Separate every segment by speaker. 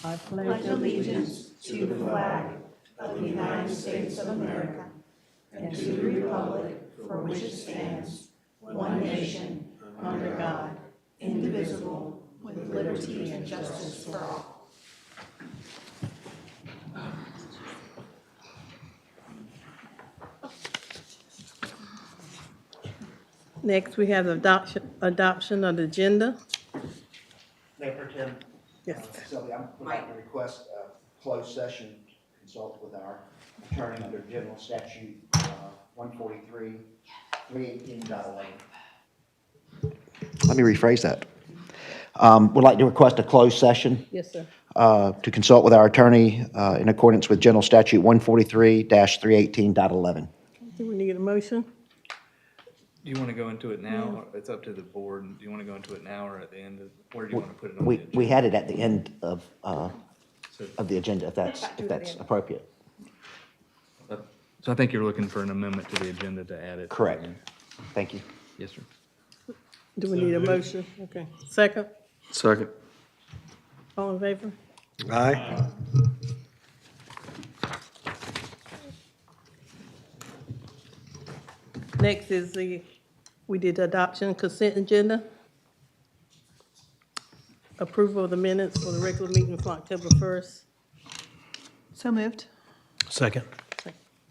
Speaker 1: I pledge allegiance to the flag of the United States of America and to the republic for which it stands, one nation, under God, indivisible, with liberty and justice for all. Next, we have the adoption of the agenda.
Speaker 2: Mayor Pro Tem,
Speaker 1: Yes.
Speaker 2: Sylvia, I would like to request a closed session to consult with our attorney under General Statute 143, 318.11. Let me rephrase that. Would like to request a closed session
Speaker 1: Yes, sir.
Speaker 2: to consult with our attorney in accordance with General Statute 143-318.11.
Speaker 1: Do we need a motion?
Speaker 3: Do you want to go into it now? Or it's up to the board. Do you want to go into it now or at the end? Where do you want to put it on the
Speaker 2: We
Speaker 3: agenda?
Speaker 2: had it at the end of
Speaker 3: So
Speaker 2: the agenda, if that's appropriate.
Speaker 3: so I think you're looking for an amendment to the agenda to add it.
Speaker 2: Correct. Thank you.
Speaker 3: Yes, sir.
Speaker 1: Do we need a motion? Okay. Second?
Speaker 4: Second.
Speaker 1: All in favor?
Speaker 4: Aye.
Speaker 1: Next is we did the adoption consent agenda. Approval of the minutes for the regular meeting for October 1st.
Speaker 5: So moved.
Speaker 4: Second.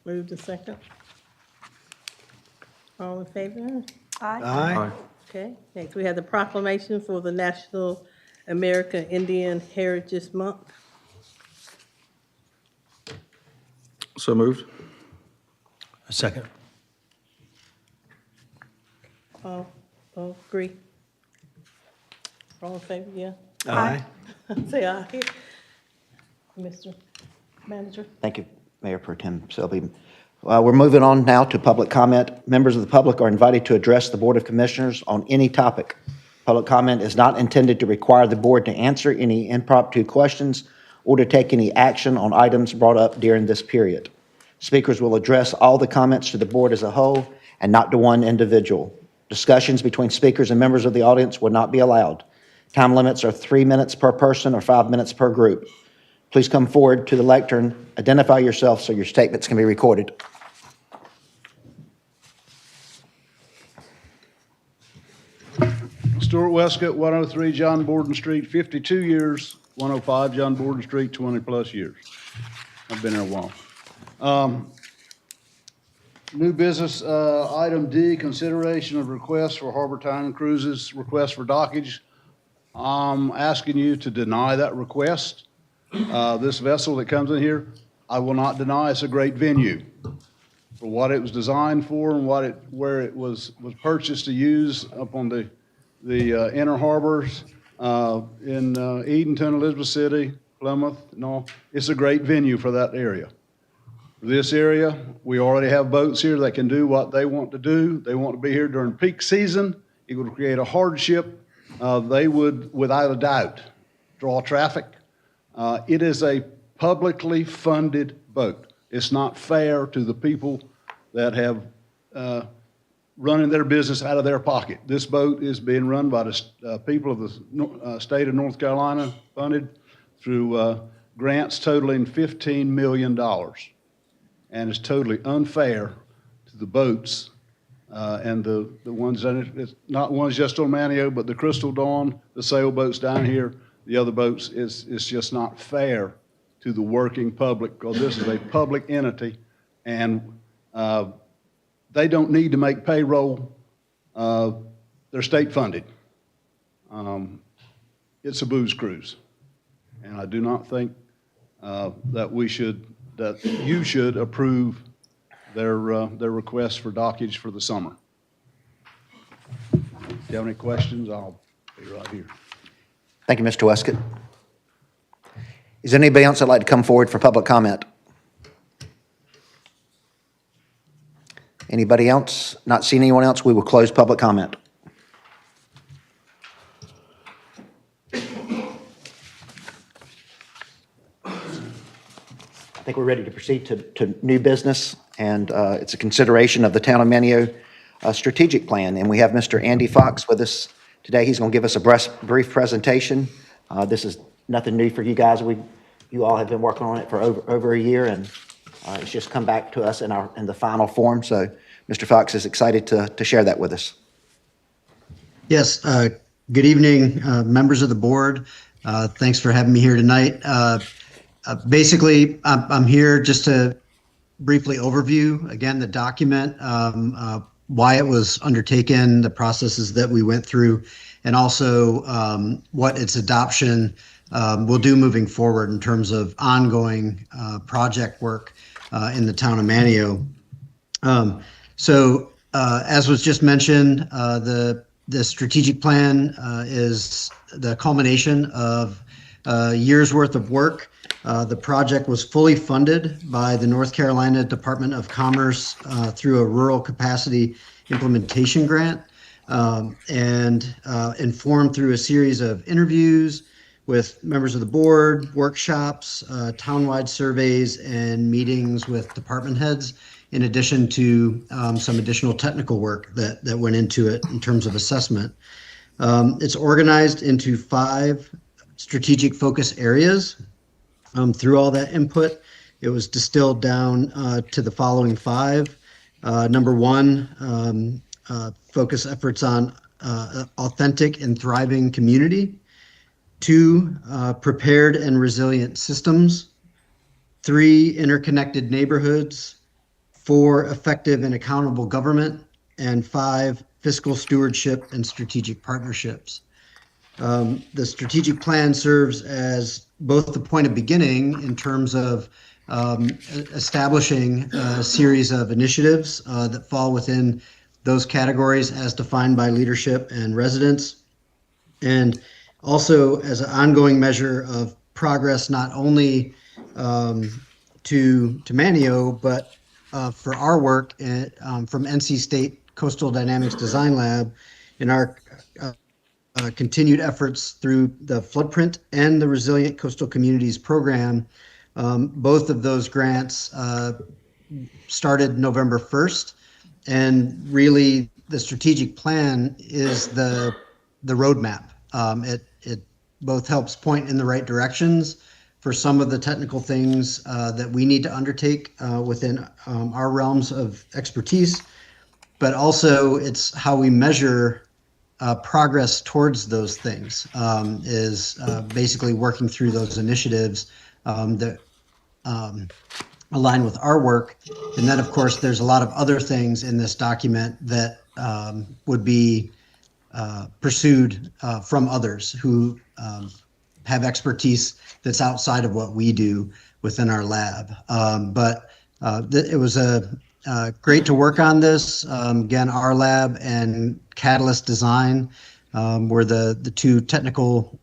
Speaker 1: Moved to second. All in favor?
Speaker 4: Aye.
Speaker 1: Okay. Next, we have the proclamation for the National American Indian Heritage Month.
Speaker 4: So moved. Second.
Speaker 1: All agree? All in favor, yeah?
Speaker 4: Aye.
Speaker 1: Say aye. Mr. Manager?
Speaker 2: Thank you, Mayor Pro Tem Selby. We're moving on now to public comment. Members of the public are invited to address the Board of Commissioners on any topic. Public comment is not intended to require the board to answer any impromptu questions or to take any action on items brought up during this period. Speakers will address all the comments to the board as a whole and not to one individual. Discussions between speakers and members of the audience will not be allowed. Time limits are 3 minutes per person or 5 minutes per group. Please come forward to the lectern, identify yourself so your statements can be recorded.
Speaker 6: Stuart Westcott, 103 John Borden Street, 52 years, 105 John Borden Street, 20-plus years. I've been here a while. New business, item D, consideration of request for Harbor Town Cruises, request for dockage. I'm asking you to deny that request. This vessel that comes in here, I will not deny it's a great venue for what it was designed for and where it was purchased to use up on the inner harbors in Edenton, Elizabeth City, Plymouth, and all. It's a great venue for that area. This area, we already have boats here that can do what they want to do. They want to be here during peak season. It would create a hardship. They would, without a doubt, draw traffic. It is a publicly funded boat. It's not fair to the people that have running their business out of their pocket. This boat is being run by the people of the state of North Carolina, funded through grants totaling $15 million. And it's totally unfair to the boats and the ones that it's not ones just on Manteo, but the Crystal Dawn, the sailboats down here, the other boats. It's just not fair to the working public because this is a public entity, and they don't need to make payroll. They're state funded. It's a booze cruise, and I do not think that you should approve their request for dockage for the summer. If you have any questions, I'll be right here.
Speaker 2: Thank you, Mr. Westcott. Is there anybody else that'd like to come forward for public comment? Anybody else? Not seeing anyone else, we will close public comment. I think we're ready to proceed to new business, and it's a consideration of the Town of Manteo strategic plan. And we have Mr. Andy Fox with us today. He's going to give us a brief presentation. This is nothing new for you guys. You all have been working on it for over a year, and it's just come back to us in the final form. So Mr. Fox is excited to share that with us.
Speaker 7: Yes, good evening, members of the board. Thanks for having me here tonight. Basically, I'm here just to briefly overview, again, the document, why it was undertaken, the processes that we went through, and also what its adoption will do moving forward in terms of ongoing project work in the town of Manteo. As was just mentioned, the strategic plan is the culmination of a year's worth of work. The project was fully funded by the North Carolina Department of Commerce through a Rural Capacity Implementation Grant, and informed through a series of interviews with members of the board, workshops, townwide surveys, and meetings with department heads, in addition to some additional technical work that went into it in terms of assessment. It's organized into 5 strategic focus areas. Through all that input, it was distilled down to the following 5. Number 1, focus efforts on authentic and thriving community. 2, prepared and resilient systems. 3, interconnected neighborhoods. 4, effective and accountable government. And 5, fiscal stewardship and strategic partnerships. The strategic plan serves as both the point of beginning in terms of establishing a series of initiatives that fall within those categories as defined by leadership and residents, and also as an ongoing measure of progress, not only to Manteo, but for our work from NC State Coastal Dynamics Design Lab in our continued efforts through the Floodprint and the Resilient Coastal Communities Program. Both of those grants started November 1st, and really the strategic plan is the roadmap. It both helps point in the right directions for some of the technical things that we need to undertake within our realms of expertise, but also it's how we measure progress towards those things, is basically working through those initiatives that align with our work. And then, of course, there's a lot of other things in this document that would be pursued from others who have expertise that's outside of what we do within our lab. But it was great to work on this. Again, our lab and Catalyst Design were the 2 technical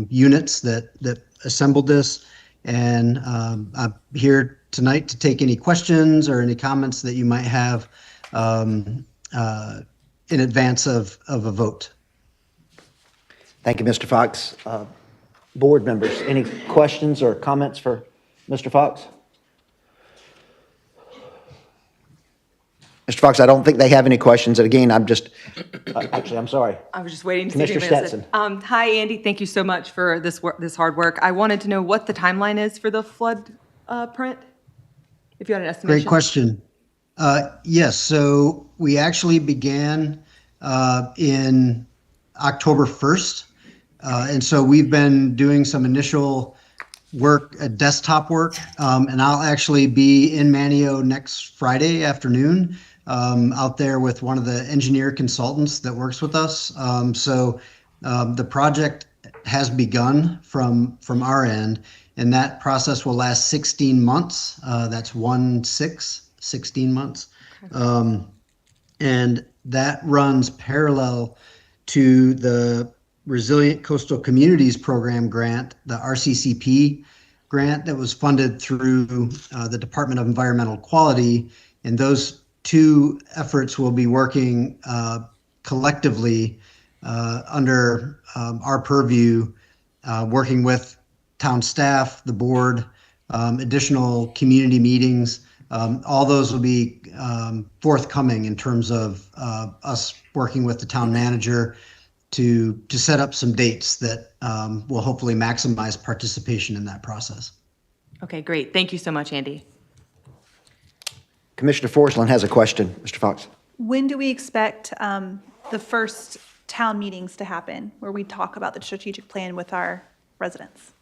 Speaker 7: units that assembled this. And I'm here tonight to take any questions or any comments that you might have in advance of a vote.
Speaker 2: Thank you, Mr. Fox. Board members, any questions or comments for Mr. Fox? Mr. Fox, I don't think they have any questions. And again, actually, I'm sorry.
Speaker 8: I was just waiting to see if
Speaker 2: Commissioner
Speaker 8: you answered.
Speaker 2: Stetson.
Speaker 8: Hi, Andy. Thank you so much for this hard work. I wanted to know what the timeline is for the flood print, if you had an estimation.
Speaker 7: Great question. Yes, so we actually began in October 1st. And so we've been doing some initial work, desktop work, and I'll actually be in Manteo next Friday afternoon, out there with one of the engineer consultants that works with us. The project has begun from our end, and that process will last 16 months. That's 16 months. And that runs parallel to the Resilient Coastal Communities Program grant, the RCCP grant that was funded through the Department of Environmental Quality. And those 2 efforts will be working collectively under our purview, working with town staff, the board, additional community meetings. All those will be forthcoming in terms of us working with the town manager to set up some dates that will hopefully maximize participation in that process.
Speaker 8: Okay, great. Thank you so much, Andy.
Speaker 2: Commissioner Forsland has a question. Mr. Fox?
Speaker 5: When do we expect the first town meetings to happen, where we talk about the strategic plan with our residents?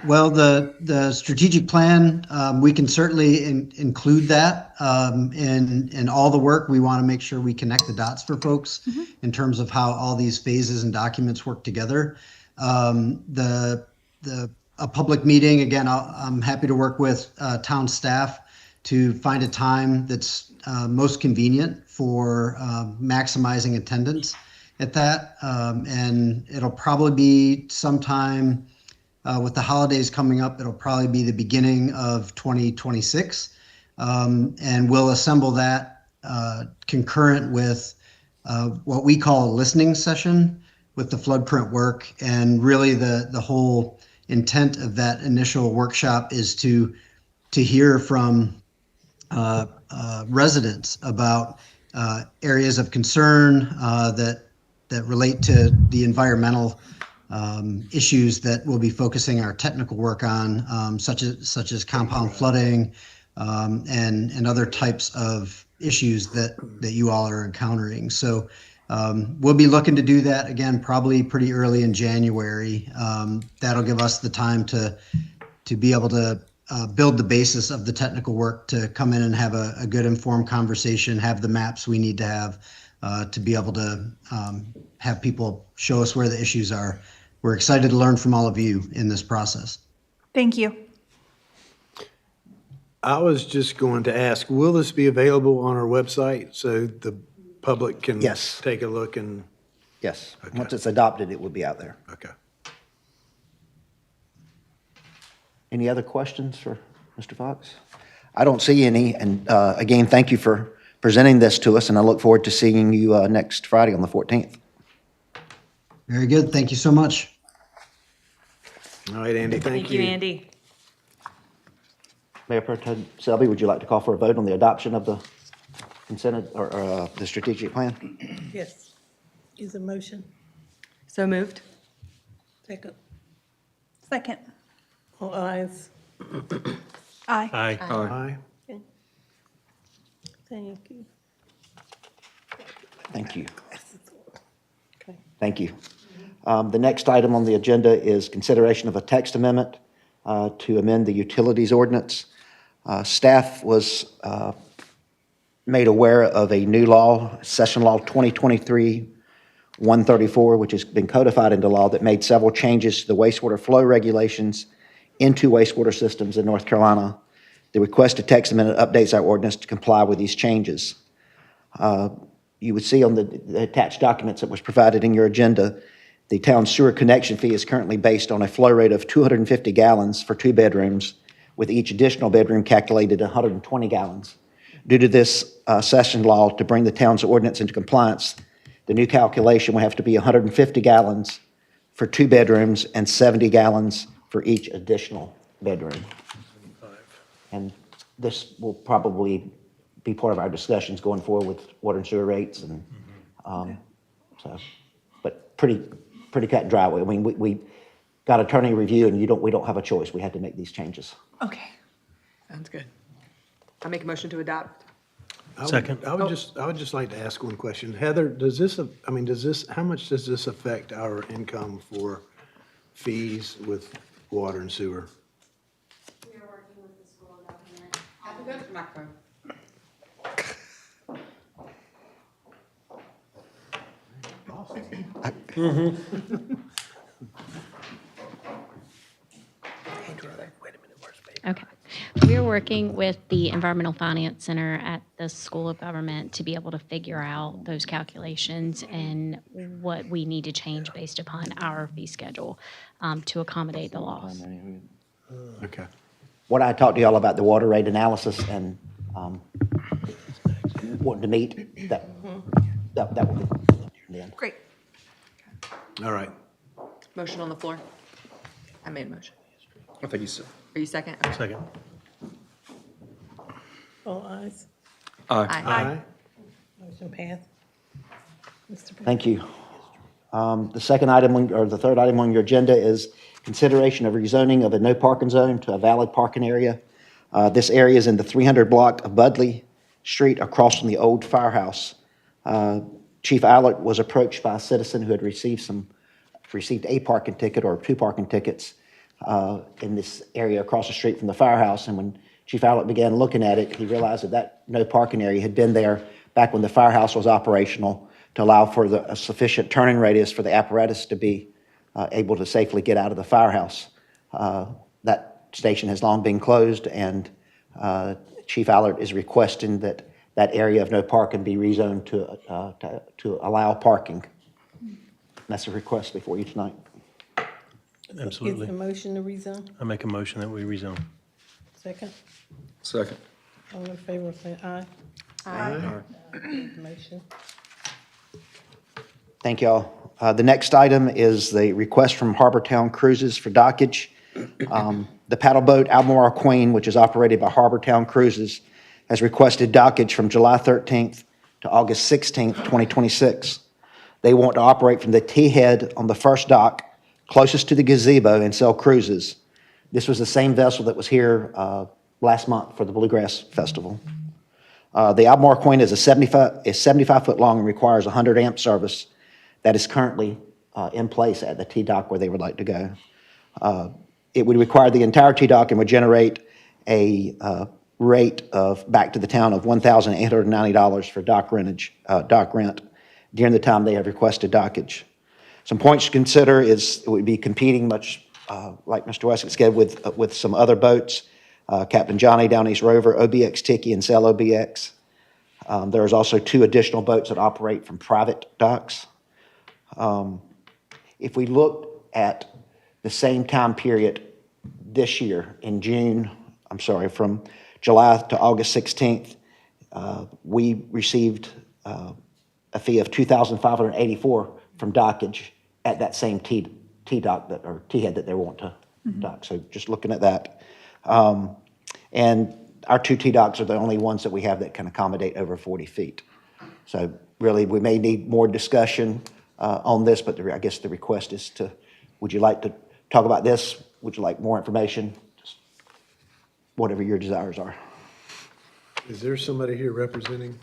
Speaker 7: Well, the strategic plan, we can certainly include that in all the work. We want to make sure we connect the dots for folks in terms of how all these phases and documents work together. A public meeting, again, I'm happy to work with town staff to find a time that's most convenient for maximizing attendance at that. And it'll probably be sometime with the holidays coming up, it'll probably be the beginning of 2026. And we'll assemble that concurrent with what we call a listening session with the flood print work. And really the whole intent of that initial workshop is to hear from residents about areas of concern that relate to the environmental issues that we'll be focusing our technical work on, such as compound flooding and other types of issues that you all are encountering. So we'll be looking to do that again, probably pretty early in January. That'll give us the time to be able to build the basis of the technical work to come in and have a good informed conversation, have the maps we need to have to be able to have people show us where the issues are. We're excited to learn from all of you in this process.
Speaker 5: Thank you.
Speaker 9: I was just going to ask, will this be available on our website so the public can
Speaker 2: Yes.
Speaker 9: take a look and,
Speaker 2: Yes.
Speaker 9: Okay.
Speaker 2: Once it's adopted, it will be out there.
Speaker 9: okay.
Speaker 2: Any other questions for Mr. Fox? I don't see any. And again, thank you for presenting this to us, and I look forward to seeing you next Friday on the 14th.
Speaker 7: Very good. Thank you so much.
Speaker 9: All right, Andy, thank you.
Speaker 8: Thank you, Andy.
Speaker 2: Mayor Pro Tem Selby, would you like to call for a vote on the adoption of the consent or the strategic plan?
Speaker 1: Yes. Is a motion.
Speaker 8: So moved.
Speaker 1: Second.
Speaker 5: Second.
Speaker 1: All ayes.
Speaker 5: Aye.
Speaker 4: Aye.
Speaker 9: Aye.
Speaker 1: Thank you.
Speaker 2: Thank you.
Speaker 1: Okay.
Speaker 2: Thank you. The next item on the agenda is consideration of a text amendment to amend the utilities ordinance. Staff was made aware of a new law, Session Law 2023-134, which has been codified into law that made several changes to the wastewater flow regulations into wastewater systems in North Carolina. The requested text amendment updates our ordinance to comply with these changes. You would see on the attached documents that was provided in your agenda, the town sewer connection fee is currently based on a flow rate of 250 gallons for 2 bedrooms, with each additional bedroom calculated 120 gallons. Due to this session law, to bring the town's ordinance into compliance, the new calculation will have to be 150 gallons for 2 bedrooms and 70 gallons for each additional bedroom. And this will probably be part of our discussions going forward with water and sewer rates and but pretty cut and dry. I mean, we got attorney review and we don't have a choice. We had to make these changes.
Speaker 5: Okay.
Speaker 8: Sounds good. I make a motion to adopt.
Speaker 4: Second.
Speaker 9: I would just like to ask one question. Heather, how much does this affect our income for fees with water and sewer?
Speaker 10: We are working with the school government. Have to go to the microphone. Okay. We are working with the Environmental Finance Center at the School of Government to be able to figure out those calculations and what we need to change based upon our fee schedule to accommodate the laws.
Speaker 9: Okay.
Speaker 2: What I talked to y'all about the water rate analysis and wanting to meet, that will be then.
Speaker 5: Great.
Speaker 9: All right.
Speaker 8: Motion on the floor. I made a motion.
Speaker 3: I think you said.
Speaker 8: Are you second? Okay.
Speaker 4: Second.
Speaker 1: All ayes.
Speaker 3: Aye.
Speaker 8: Aye.
Speaker 1: Motion passed.
Speaker 2: Thank you. The second item, or the third item on your agenda is consideration of rezoning of a no parking zone to a valid parking area. This area is in the 300 block of Budley Street across from the old firehouse. Chief Allard was approached by a citizen who had received a parking ticket or 2 parking tickets in this area across the street from the firehouse. And when Chief Allard began looking at it, he realized that that no parking area had been there back when the firehouse was operational to allow for a sufficient turning radius for the apparatus to be able to safely get out of the firehouse. That station has long been closed, and Chief Allard is requesting that that area of no parking be rezoned to allow parking. That's a request before you tonight.
Speaker 4: Absolutely.
Speaker 1: Is the motion to rezone?
Speaker 4: I make a motion that we rezone.
Speaker 1: Second?
Speaker 9: Second.
Speaker 1: All in favor, say aye.
Speaker 9: Aye.
Speaker 1: Motion.
Speaker 2: Thank y'all. The next item is the request from Harbortown Cruises for dockage. The paddle boat Albemarle Queen, which is operated by Harbortown Cruises, has requested dockage from July 13th to August 16th, 2026. They want to operate from the T-head on the first dock closest to the gazebo and sell cruises. This was the same vessel that was here last month for the Bluegrass Festival. The Albemarle Queen is 75 foot long and requires 100 amp service that is currently in place at the T-dock where they would like to go. It would require the entire T-dock and would generate a rate of back to the town of $1,890 for dock rent during the time they have requested dockage. Some points to consider is it would be competing much like Mr. Wessex said with some other boats, Captain Johnny, Down East Rover, OBX Tiki, and Sail OBX. There's also 2 additional boats that operate from private docks. If we look at the same time period this year from July to August 16th, we received a fee of $2,584 from dockage at that same T-dock or T-head that they want to dock. So just looking at that. And our 2 T-docks are the only ones that we have that can accommodate over 40 feet. So really, we may need more discussion on this, but I guess the request is would you like to talk about this? Would you like more information? Just whatever your desires are.
Speaker 9: Is there somebody here representing?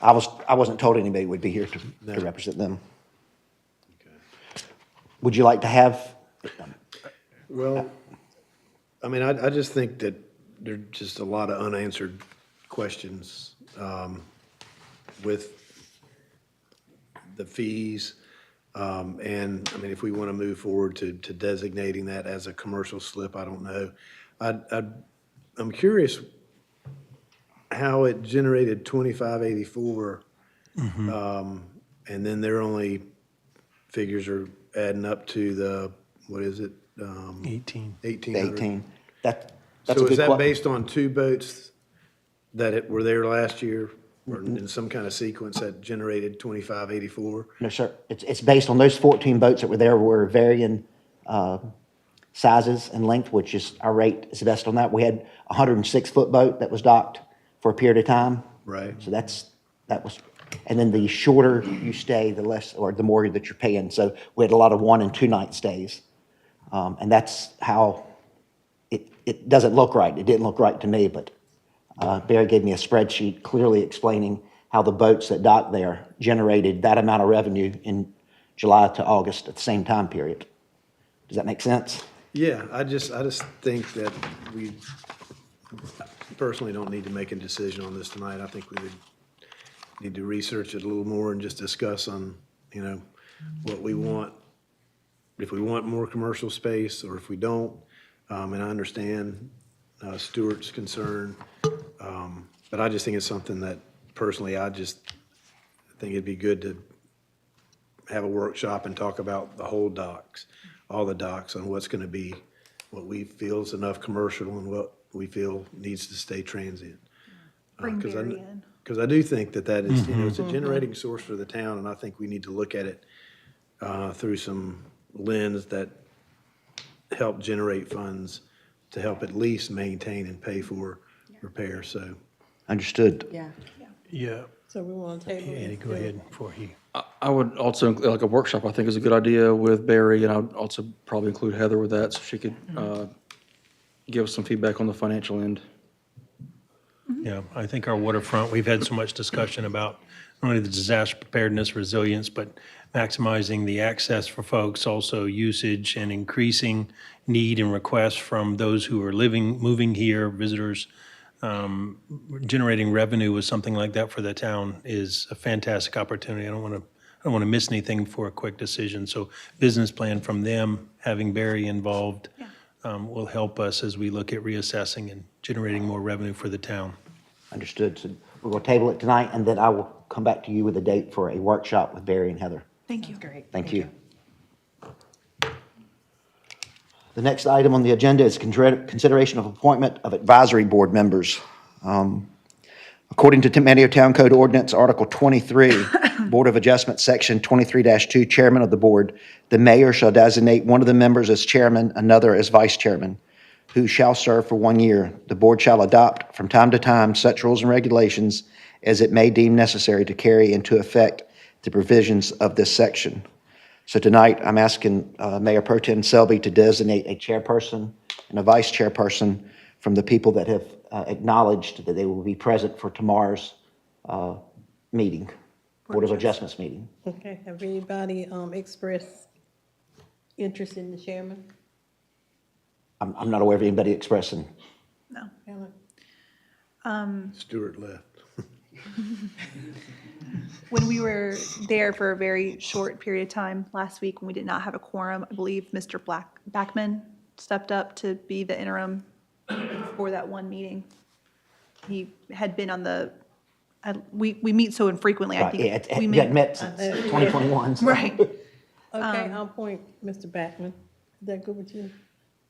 Speaker 2: I wasn't told anybody would be here to represent them.
Speaker 9: Okay.
Speaker 2: Would you like to have?
Speaker 9: Well, I mean, I just think that there are just a lot of unanswered questions with the fees. And, I mean, if we want to move forward to designating that as a commercial slip, I don't know. I'm curious how it generated 2584, and then their only figures are adding up to the, what is it? 1,800.
Speaker 2: 18. That's
Speaker 9: So
Speaker 2: a good
Speaker 9: is that
Speaker 2: que-
Speaker 9: based on 2 boats that were there last year, or in some kind of sequence that generated 2584?
Speaker 2: No, sir. It's based on those 14 boats that were there were varying sizes and length, which is our rate is based on that. We had a 106-foot boat that was docked for a period of time.
Speaker 9: Right.
Speaker 2: So that was, and then the shorter you stay, the less, or the more that you're paying. So we had a lot of 1 and 2 night stays. And that's how it doesn't look right. It didn't look right to me, but Barry gave me a spreadsheet clearly explaining how the boats that docked there generated that amount of revenue in July to August at the same time period. Does that make sense?
Speaker 9: Yeah, I just think that we personally don't need to make a decision on this tonight. I think we would need to research it a little more and just discuss on, what we want. If we want more commercial space or if we don't, and I understand Stuart's concern, but I just think it's something that personally, I think it'd be good to have a workshop and talk about the whole docks, all the docks, on what's going to be, what we feel is enough commercial and what we feel needs to stay transient.
Speaker 5: Bring Barry in.
Speaker 9: Because I do think that is, it's a generating source for the town, and I think we need to look at it through some lens that help generate funds to help at least maintain and pay for repairs, so.
Speaker 2: Understood.
Speaker 1: Yeah.
Speaker 4: Yeah,
Speaker 1: So we want to table it.
Speaker 4: Eddie, go ahead before he.
Speaker 11: I would also, like a workshop, I think is a good idea with Barry, and I would also probably include Heather with that, so she could give us some feedback on the financial end.
Speaker 4: Yeah, I think our waterfront, we've had so much discussion about not only the disaster preparedness, resilience, but maximizing the access for folks, also usage and increasing need and requests from those who are moving here, visitors. Generating revenue with something like that for the town is a fantastic opportunity. I don't want to miss anything for a quick decision. So business plan from them, having Barry involved, will help us as we look at reassessing and generating more revenue for the town.
Speaker 2: Understood. So we're going to table it tonight, and then I will come back to you with a date for a workshop with Barry and Heather.
Speaker 5: Thank you.
Speaker 8: Great.
Speaker 2: Thank you. The next item on the agenda is consideration of appointment of advisory board members. According to Manteo Town Code Ordinance, Article 23, Board of Adjustment, Section 23-2, Chairman of the Board, the mayor shall designate one of the members as chairman, another as vice chairman, who shall serve for 1 year. The board shall adopt from time to time such rules and regulations as it may deem necessary to carry into effect the provisions of this section. So tonight, I'm asking Mayor Pro Tem Selby to designate a chairperson and a vice chairperson from the people that have acknowledged that they will be present for tomorrow's meeting, Board of Adjustments meeting.
Speaker 1: Okay, have anybody expressed interest in the chairman?
Speaker 2: I'm not aware of anybody expressing.
Speaker 5: No.
Speaker 9: Stuart left.
Speaker 5: When we were there for a very short period of time last week, when we did not have a quorum, I believe Mr. Backman stepped up to be the interim for that one meeting. He had been on the, we meet so infrequently, I
Speaker 2: Right,
Speaker 5: think.
Speaker 2: yeah,
Speaker 5: we
Speaker 2: we hadn't met since 2021. so-
Speaker 5: Right,
Speaker 1: Okay, I'll appoint Mr. Backman. Is that good with you?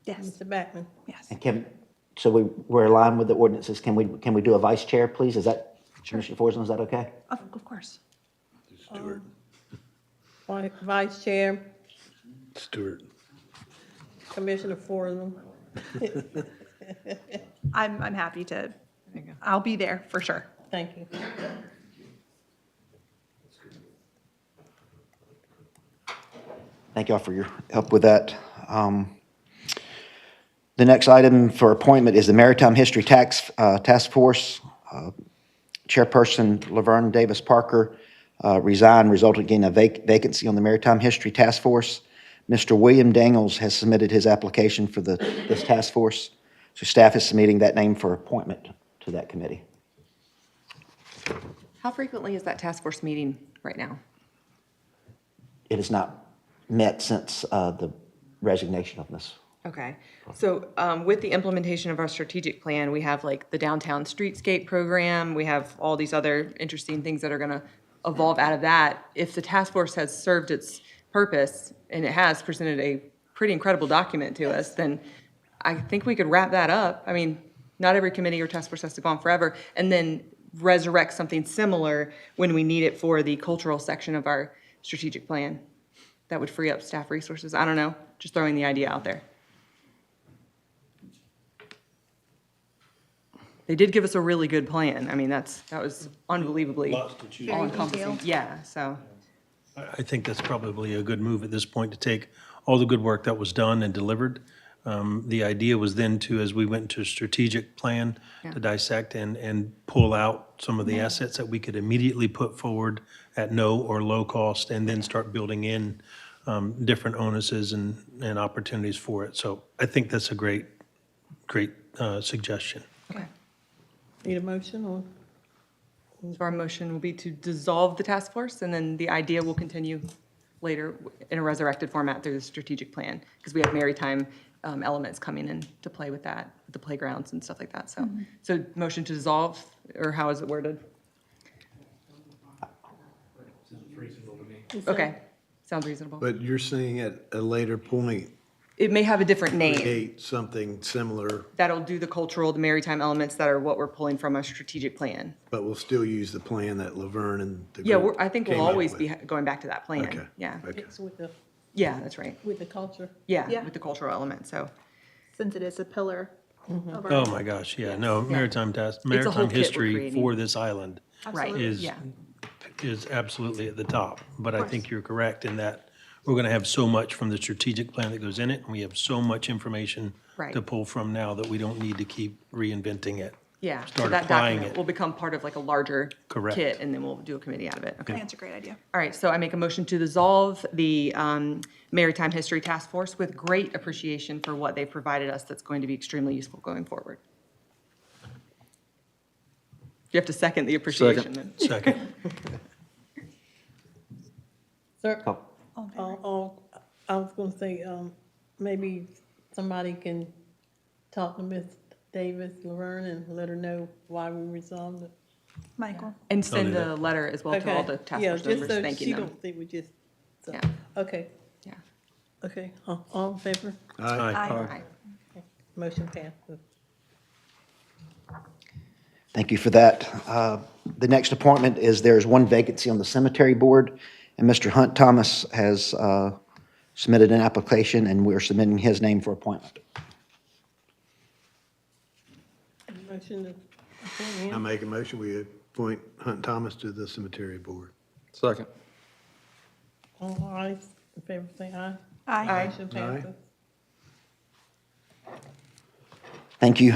Speaker 5: yes,
Speaker 1: Mr. Backman.
Speaker 5: yes.
Speaker 2: And so we're aligned with the ordinances. Can we do a vice chair, please? Is that, Commissioner Forsman, is that okay?
Speaker 5: Of course.
Speaker 9: Stuart.
Speaker 1: Vice Chair,
Speaker 9: Stuart.
Speaker 1: Commissioner Forsman.
Speaker 5: I'm happy to,
Speaker 8: you go.
Speaker 5: I'll be there for sure.
Speaker 1: Thank you.
Speaker 2: Thank y'all for your help with that. The next item for appointment is the Maritime History Task Force. Chairperson Laverne Davis Parker resigned, resulting in a vacancy on the Maritime History Task Force. Mr. William Daniels has submitted his application for this task force. So staff is submitting that name for appointment to that committee.
Speaker 8: How frequently is that task force meeting right now?
Speaker 2: It has not met since the resignation of Ms.
Speaker 8: Okay, so with the implementation of our strategic plan, we have like the downtown streetscape program, we have all these other interesting things that are gonna evolve out of that. If the task force has served its purpose, and it has presented a pretty incredible document to us, then I think we could wrap that up. I mean, not every committee or task force has to go on forever, and then resurrect something similar when we need it for the cultural section of our strategic plan. That would free up staff resources. I don't know, just throwing the idea out there. They did give us a really good plan. I mean, that was unbelievably
Speaker 4: Lots to choose.
Speaker 5: Very
Speaker 8: all-encompassing.
Speaker 5: detailed.
Speaker 8: Yeah, so,
Speaker 4: I think that's probably a good move at this point, to take all the good work that was done and delivered. The idea was then to, as we went into a strategic plan, to dissect and pull out some of the assets that we could immediately put forward at no or low cost, and then start building in different onuses and opportunities for it. So I think that's a great suggestion.
Speaker 8: okay.
Speaker 1: Need a motion or?
Speaker 8: So our motion will be to dissolve the task force, and then the idea will continue later in a resurrected format through the strategic plan, because we have maritime elements coming into play with that, with the playgrounds and stuff like that. So, so motion to dissolve, or how is it worded? Okay, sounds reasonable.
Speaker 9: But you're saying at a later point,
Speaker 8: It may have a different name.
Speaker 9: create something similar,
Speaker 8: That'll do the cultural, the maritime elements that are what we're pulling from our strategic plan.
Speaker 9: but we'll still use the plan that Laverne and the
Speaker 8: Yeah,
Speaker 9: group
Speaker 8: I think we'll
Speaker 9: came up
Speaker 8: always
Speaker 9: with.
Speaker 8: be going back to that plan.
Speaker 9: Okay.
Speaker 8: Yeah,
Speaker 9: Okay.
Speaker 1: It's with the
Speaker 8: yeah, that's right.
Speaker 1: culture.
Speaker 8: Yeah,
Speaker 5: Yeah.
Speaker 8: with the cultural element, so.
Speaker 5: Since it is a pillar of our.
Speaker 4: Oh, my gosh, yeah, no, maritime
Speaker 8: whole
Speaker 4: history
Speaker 8: kit we're
Speaker 4: for
Speaker 8: creating.
Speaker 4: this island
Speaker 8: Right,
Speaker 4: is,
Speaker 8: yeah.
Speaker 4: is absolutely at the top. But I think you're correct in that we're going to have so much from the strategic plan that goes in it, and we have so much information
Speaker 8: Right.
Speaker 4: to pull from now that we don't need to keep reinventing it.
Speaker 8: Yeah, so
Speaker 4: Start
Speaker 8: that
Speaker 4: applying
Speaker 8: document
Speaker 4: it.
Speaker 8: will become part of like a larger
Speaker 4: Correct.
Speaker 8: kit, and then we'll do a committee out of it.
Speaker 5: I
Speaker 8: Okay.
Speaker 5: think that's a great idea.
Speaker 8: All right, so I make a motion to dissolve the Maritime History Task Force with great appreciation for what they've provided us that's going to be extremely useful going forward. You have to second the appreciation then.
Speaker 4: Second.
Speaker 1: Sir,
Speaker 2: Oh.
Speaker 1: I was gonna say, maybe somebody can talk to Ms. Davis, Laverne, and let her know why we resolved it.
Speaker 5: Michael?
Speaker 8: And send
Speaker 4: do
Speaker 8: a letter as well to all the task
Speaker 1: Yeah,
Speaker 8: force
Speaker 1: just
Speaker 8: members
Speaker 1: so
Speaker 8: thanking
Speaker 1: she
Speaker 8: them.
Speaker 1: don't think we just, so,
Speaker 8: Yeah.
Speaker 1: okay,
Speaker 8: Yeah.
Speaker 1: okay, all in favor?
Speaker 6: Aye.
Speaker 8: Aye.
Speaker 1: Motion passes.
Speaker 2: Thank you for that. The next appointment is there is one vacancy on the cemetery board, and Mr. Hunt Thomas has submitted an application, and we're submitting his name for appointment.
Speaker 1: Motion to appoint
Speaker 9: I
Speaker 1: him.
Speaker 9: make a motion, we appoint Hunt Thomas to the cemetery board.
Speaker 11: Second.
Speaker 1: All ayes, in favor, say aye.
Speaker 5: Aye.
Speaker 1: Motion passes.
Speaker 2: Thank you.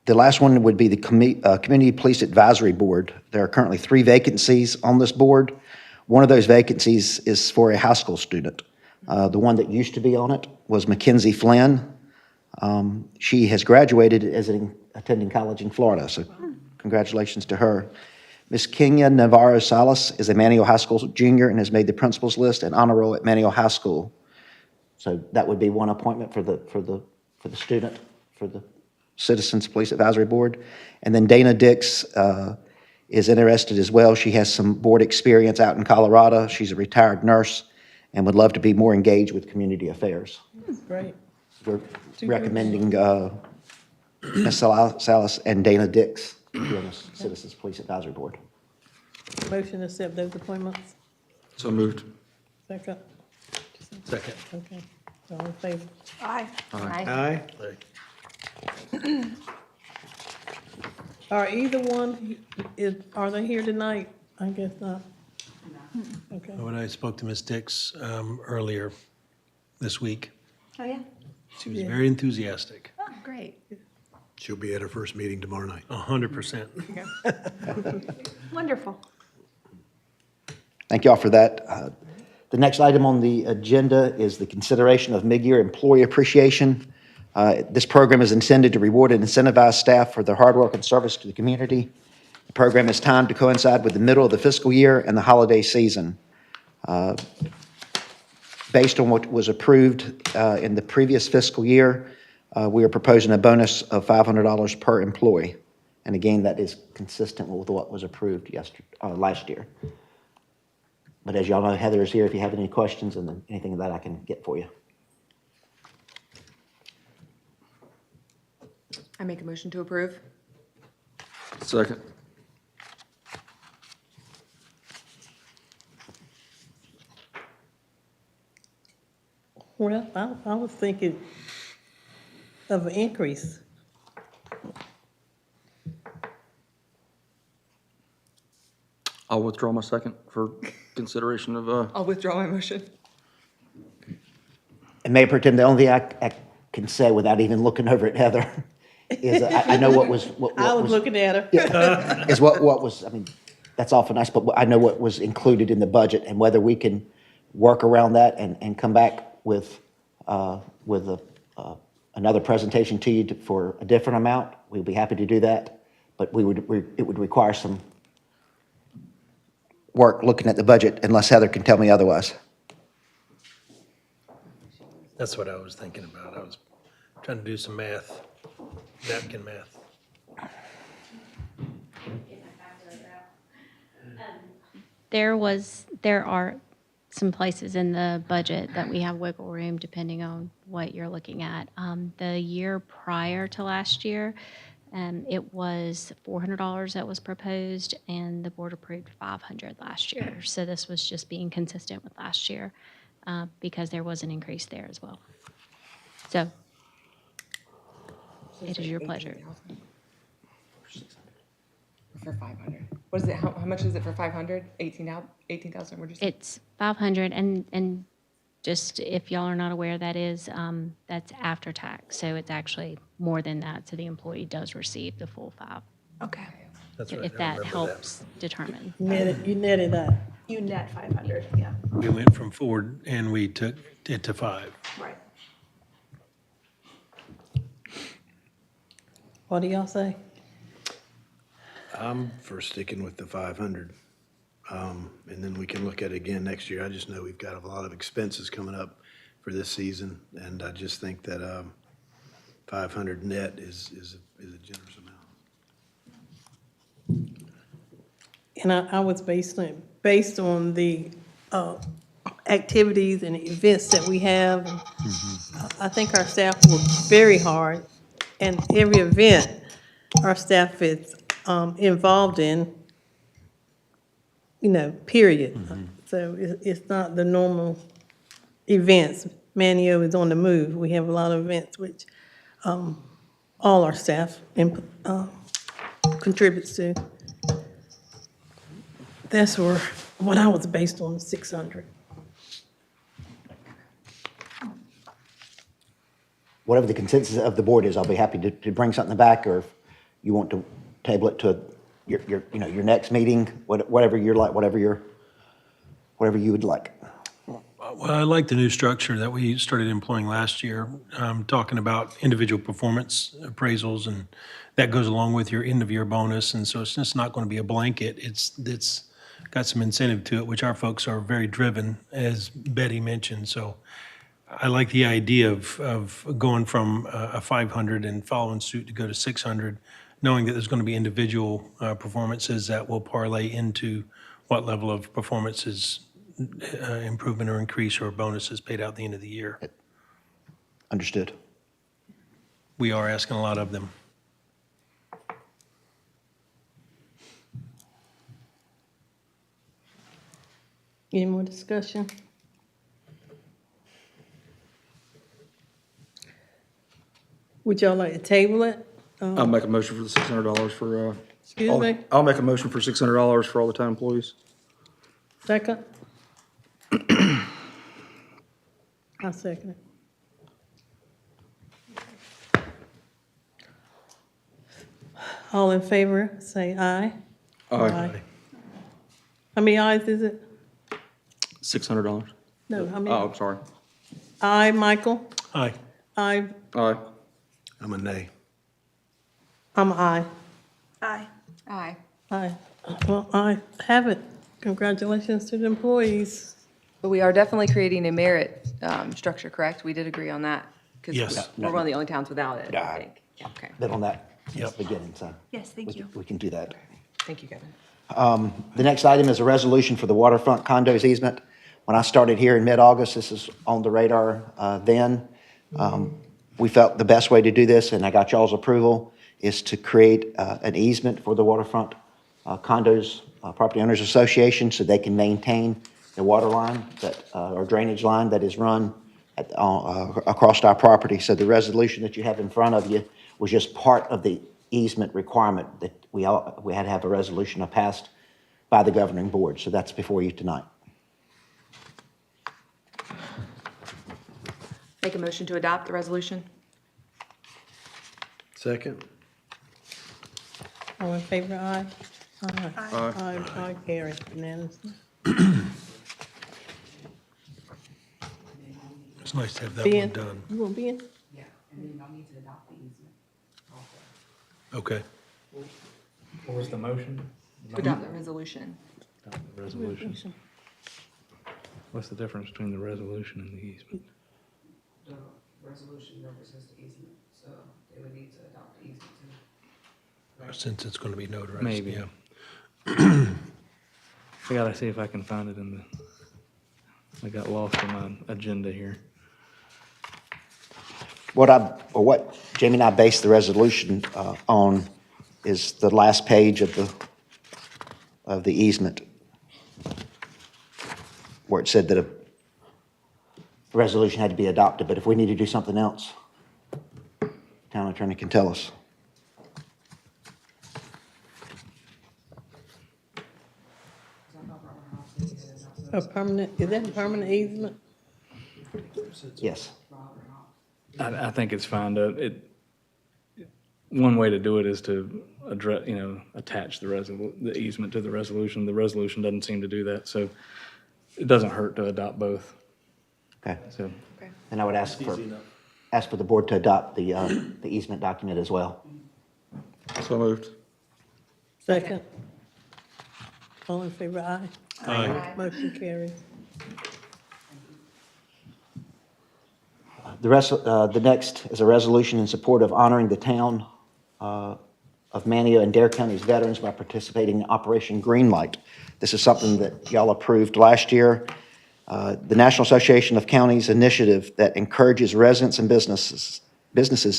Speaker 2: The last one would be the Community Police Advisory Board. There are currently 3 vacancies on this board. One of those vacancies is for a high school student. The one that used to be on it was Mackenzie Flynn. She has graduated as attending college in Florida, so congratulations to her. Ms. Kenya Navarro Salas is a Manteo High School junior and has made the principals list and honor roll at Manteo High School. So that would be one appointment for the student, for the Citizens Police Advisory Board. And then Dana Dix is interested as well. She has some board experience out in Colorado. She's a retired nurse and would love to be more engaged with community affairs.
Speaker 1: Great.
Speaker 2: We're recommending Ms. Salas and Dana Dix to be on the Citizens Police Advisory Board.
Speaker 1: Motion to accept those appointments.
Speaker 11: So moved.
Speaker 1: Second,
Speaker 4: Second.
Speaker 1: okay, all in favor?
Speaker 5: Aye.
Speaker 9: Aye.
Speaker 1: Are either one, are they here tonight? I guess not. Okay.
Speaker 4: When I spoke to Ms. Dix earlier this week,
Speaker 5: Oh, yeah?
Speaker 4: she was very enthusiastic,
Speaker 5: Oh, great.
Speaker 9: She'll be at her first meeting tomorrow night.
Speaker 4: 100%.
Speaker 5: Wonderful.
Speaker 2: Thank you all for that. The next item on the agenda is the consideration of mid-year employee appreciation. This program is intended to reward and incentivize staff for their hard work and service to the community. The program is timed to coincide with the middle of the fiscal year and the holiday season. Based on what was approved in the previous fiscal year, we are proposing a bonus of $500 per employee. And again, that is consistent with what was approved last year. But as y'all know, Heather is here if you have any questions and anything that I can get for you.
Speaker 8: I make a motion to approve.
Speaker 11: Second.
Speaker 1: Well, I was thinking of an increase.
Speaker 11: I'll withdraw my second for consideration of,
Speaker 8: I'll withdraw my motion.
Speaker 2: And Mayor Pro Tem, the only thing I can say without even looking over at Heather is I know what was.
Speaker 1: I was looking at her.
Speaker 2: Is what was, I mean, that's awful nice, but I know what was included in the budget and whether we can work around that and come back with another presentation to you for a different amount, we'd be happy to do that. But it would require some work looking at the budget unless Heather can tell me otherwise.
Speaker 4: That's what I was thinking about. I was trying to do some math, napkin math.
Speaker 10: There are some places in the budget that we have wiggle room depending on what you're looking at. The year prior to last year, it was $400 that was proposed, and the board approved $500 last year. So this was just being consistent with last year because there was an increase there as well. So it is your pleasure.
Speaker 8: For 500. What is it, how much is it for 500? 18,000, what'd you say?
Speaker 10: It's 500, and just if y'all are not aware, that's after tax. So it's actually more than that. So the employee does receive the full 5,
Speaker 5: Okay.
Speaker 4: That's right.
Speaker 10: if
Speaker 4: I
Speaker 10: that
Speaker 4: remember
Speaker 10: helps determine.
Speaker 1: You netted that.
Speaker 5: You net 500, yeah.
Speaker 4: We went from 4 and we took it to 5.
Speaker 5: Right.
Speaker 1: What do y'all say?
Speaker 9: I'm for sticking with the 500. And then we can look at it again next year. I just know we've got a lot of expenses coming up for this season, and I just think that 500 net is a generous amount.
Speaker 1: And I was based on the activities and events that we have. I think our staff works very hard, and every event our staff is involved in, period. So it's not the normal events. Manteo is on the move. We have a lot of events which all our staff contributes to. That's what I was based on, 600.
Speaker 2: Whatever the consensus of the board is, I'll be happy to bring something back, or if you want to table it to your next meeting, whatever you're like, whatever you would like.
Speaker 4: Well, I like the new structure that we started employing last year, talking about individual performance appraisals, and that goes along with your end-of-year bonus, and so it's just not going to be a blanket. It's got some incentive to it, which our folks are very driven, as Betty mentioned. So I like the idea of going from a 500 and following suit to go to 600, knowing that there's going to be individual performances that will parlay into what level of performances improvement or increase or bonuses paid out at the end of the year.
Speaker 2: Understood.
Speaker 4: We are asking a lot of them.
Speaker 1: Any more discussion? Would y'all like to table it?
Speaker 11: I'll make a motion for the $600 for,
Speaker 1: Excuse me?
Speaker 11: I'll make a motion for $600 for all the town employees.
Speaker 1: Second? I'll second it. All in favor, say aye.
Speaker 11: Aye.
Speaker 1: How many ayes is it?
Speaker 11: $600.
Speaker 1: No, how
Speaker 11: Oh,
Speaker 1: many?
Speaker 11: I'm sorry.
Speaker 1: Aye, Michael?
Speaker 4: Aye.
Speaker 1: Aye,
Speaker 11: Aye.
Speaker 9: I'm a nay.
Speaker 1: I'm aye.
Speaker 5: Aye.
Speaker 8: Aye.
Speaker 1: Aye. Well, I have it. Congratulations to the employees.
Speaker 8: But we are definitely creating a merit structure, correct? We did agree on that? 'Cause
Speaker 4: Yes.
Speaker 8: we're one of the only towns without it, I think. Okay,
Speaker 2: Bit on that at
Speaker 4: Yep.
Speaker 2: the beginning, so.
Speaker 5: Yes, thank you.
Speaker 2: We can do that.
Speaker 8: thank you, Kevin.
Speaker 2: The next item is a resolution for the waterfront condos easement. When I started here in mid-August, this is on the radar then. We felt the best way to do this, and I got y'all's approval, is to create an easement for the waterfront condos, property owners association, so they can maintain the water line or drainage line that is run across our property. So the resolution that you have in front of you was just part of the easement requirement that we had to have a resolution passed by the governing board. So that's before you tonight.
Speaker 8: Make a motion to adopt the resolution?
Speaker 9: Second?
Speaker 1: All in favor, aye? Aye. Aye, carry unanimously.
Speaker 4: It's nice to have that
Speaker 1: Ben,
Speaker 4: one done.
Speaker 1: you want Ben?
Speaker 4: Okay.
Speaker 3: What was the motion?
Speaker 8: To adopt the resolution.
Speaker 3: The resolution. What's the difference between the resolution and the easement?
Speaker 12: The resolution represents the easement, so they would need to adopt the easement too.
Speaker 4: Since it's going to be notarized.
Speaker 3: Maybe.
Speaker 4: Yeah.
Speaker 3: I gotta see if I can find it I got lost in my agenda here.
Speaker 2: What Jamie and I based the resolution on is the last page of the easement, where it said that a resolution had to be adopted, but if we need to do something else, town attorney can tell us.
Speaker 1: A permanent, is that a permanent easement?
Speaker 2: Yes.
Speaker 3: I think it's fine to, one way to do it is to address, attach the easement to the resolution. The resolution doesn't seem to do that, so it doesn't hurt to adopt both,
Speaker 2: Okay.
Speaker 3: so.
Speaker 2: And I would ask for the board to adopt the easement document as well.
Speaker 11: So moved.
Speaker 1: Second. All in favor, aye.
Speaker 4: Aye.
Speaker 1: Motion carries.
Speaker 2: The next is a resolution in support of honoring the town of Manteo and Dare County's veterans by participating in Operation Greenlight. This is something that y'all approved last year. The National Association of Counties initiative that encourages residents and businesses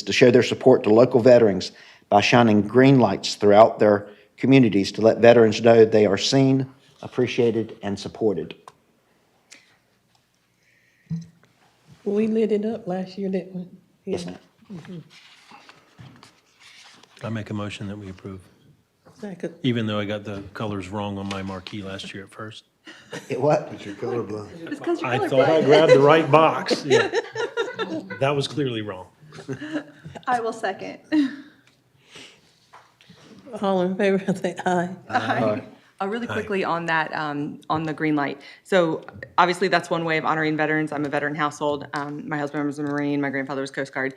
Speaker 2: to show their support to local veterans by shining green lights throughout their communities to let veterans know they are seen, appreciated, and supported.
Speaker 1: We lit it up last year, didn't we?
Speaker 2: Yes, ma'am.
Speaker 4: I make a motion that we approve,
Speaker 1: Second.
Speaker 4: even though I got the colors wrong on my marquee last year at first.
Speaker 2: What?
Speaker 9: But you're colorblind.
Speaker 4: I thought I grabbed the right box. Yeah. That was clearly wrong.
Speaker 5: I will second.
Speaker 1: All in favor, say aye.
Speaker 8: Really quickly on that, on the green light. So obviously, that's one way of honoring veterans. I'm a veteran household. My husband was a Marine. My grandfather was Coast Guard.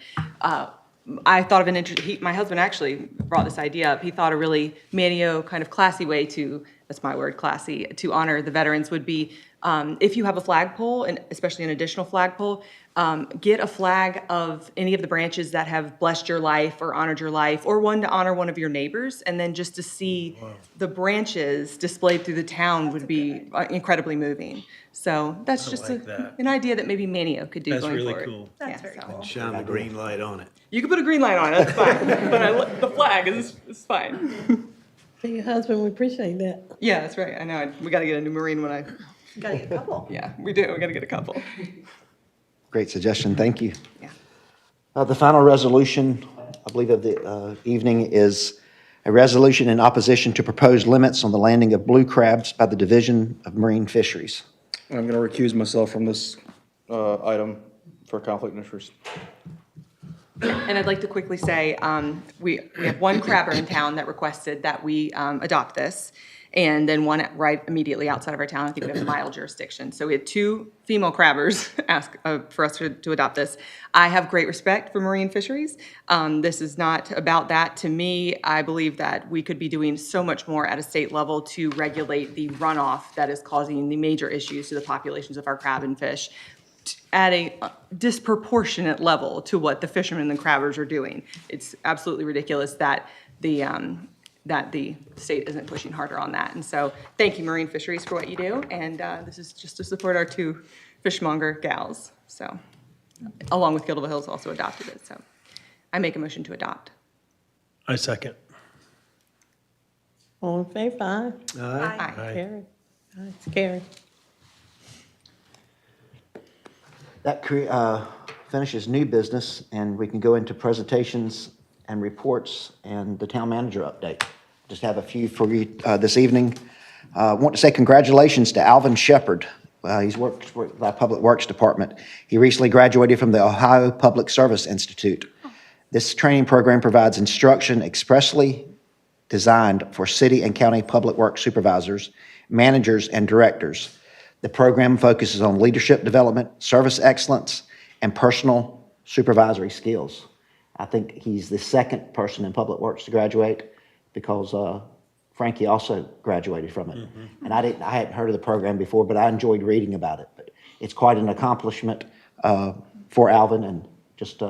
Speaker 8: I thought of my husband actually brought this idea up. He thought a really Manteo kind of classy way to, that's my word, classy, to honor the veterans would be if you have a flagpole, and especially an additional flagpole, get a flag of any of the branches that have blessed your life or honored your life, or one to honor one of your neighbors, and then just to see the branches displayed through the town would be incredibly moving. So that's just
Speaker 4: like that.
Speaker 8: an idea that maybe Manteo could do
Speaker 4: That's
Speaker 8: going
Speaker 4: really
Speaker 8: forward.
Speaker 4: cool.
Speaker 5: That's
Speaker 8: Yeah,
Speaker 5: very
Speaker 8: so.
Speaker 5: cool.
Speaker 9: Shine the green light on it.
Speaker 8: You can put a green light on it, that's fine, but the flag is fine.
Speaker 1: To your husband, we appreciate that.
Speaker 8: Yeah, that's right, I know, we gotta get a new Marine when
Speaker 5: Gotta get a couple.
Speaker 8: yeah, we do, we gotta get a couple.
Speaker 2: Great suggestion, thank you.
Speaker 8: Yeah.
Speaker 2: The final resolution, I believe, of the evening is a resolution in opposition to proposed limits on the landing of blue crabs by the Division of Marine Fisheries.
Speaker 11: I'm going to recuse myself from this item for conflict of interest.
Speaker 8: And I'd like to quickly say, we have one crabber in town that requested that we adopt this, and then one right immediately outside of our town. I think we have a mile jurisdiction. So we had two female crabbers ask for us to adopt this. I have great respect for marine fisheries. This is not about that. To me, I believe that we could be doing so much more at a state level to regulate the runoff that is causing the major issues to the populations of our crab and fish at a disproportionate level to what the fishermen and crabbers are doing. It's absolutely ridiculous that the state isn't pushing harder on that. And so thank you, Marine Fisheries, for what you do. And this is just to support our two fishmonger gals. So, along with Guild of the Hills also adopted it. So I make a motion to adopt.
Speaker 4: I second.
Speaker 1: All in favor, aye.
Speaker 8: Aye.
Speaker 1: Carry. Aye, it's carried.
Speaker 2: That finishes new business, and we can go into presentations and reports and the town manager update. Just have a few for you this evening. I want to say congratulations to Alvin Shepard. He's worked with our Public Works Department. He recently graduated from the Ohio Public Service Institute. This training program provides instruction expressly designed for city and county public works supervisors, managers, and directors. The program focuses on leadership development, service excellence, and personal supervisory skills. I think he's the second person in Public Works to graduate because Frankie also graduated from it. Mm-hmm. And I hadn't heard of the program before, but I enjoyed reading about it. But it's quite an accomplishment for Alvin, and just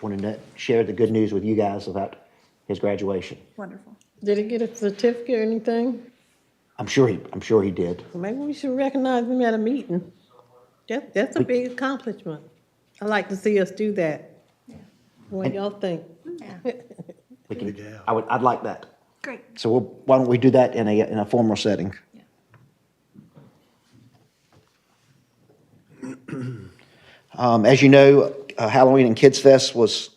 Speaker 2: wanted to share the good news with you guys about his graduation.
Speaker 5: Wonderful.
Speaker 1: Did he get a certificate or anything?
Speaker 2: I'm sure he did.
Speaker 1: Maybe we should recognize him at a meeting. That's a big accomplishment. I like to see us do that. What y'all think?
Speaker 2: We can, I'd like that.
Speaker 5: Great.
Speaker 2: So why don't we do that in a formal setting? As you know, Halloween and Kids Fest was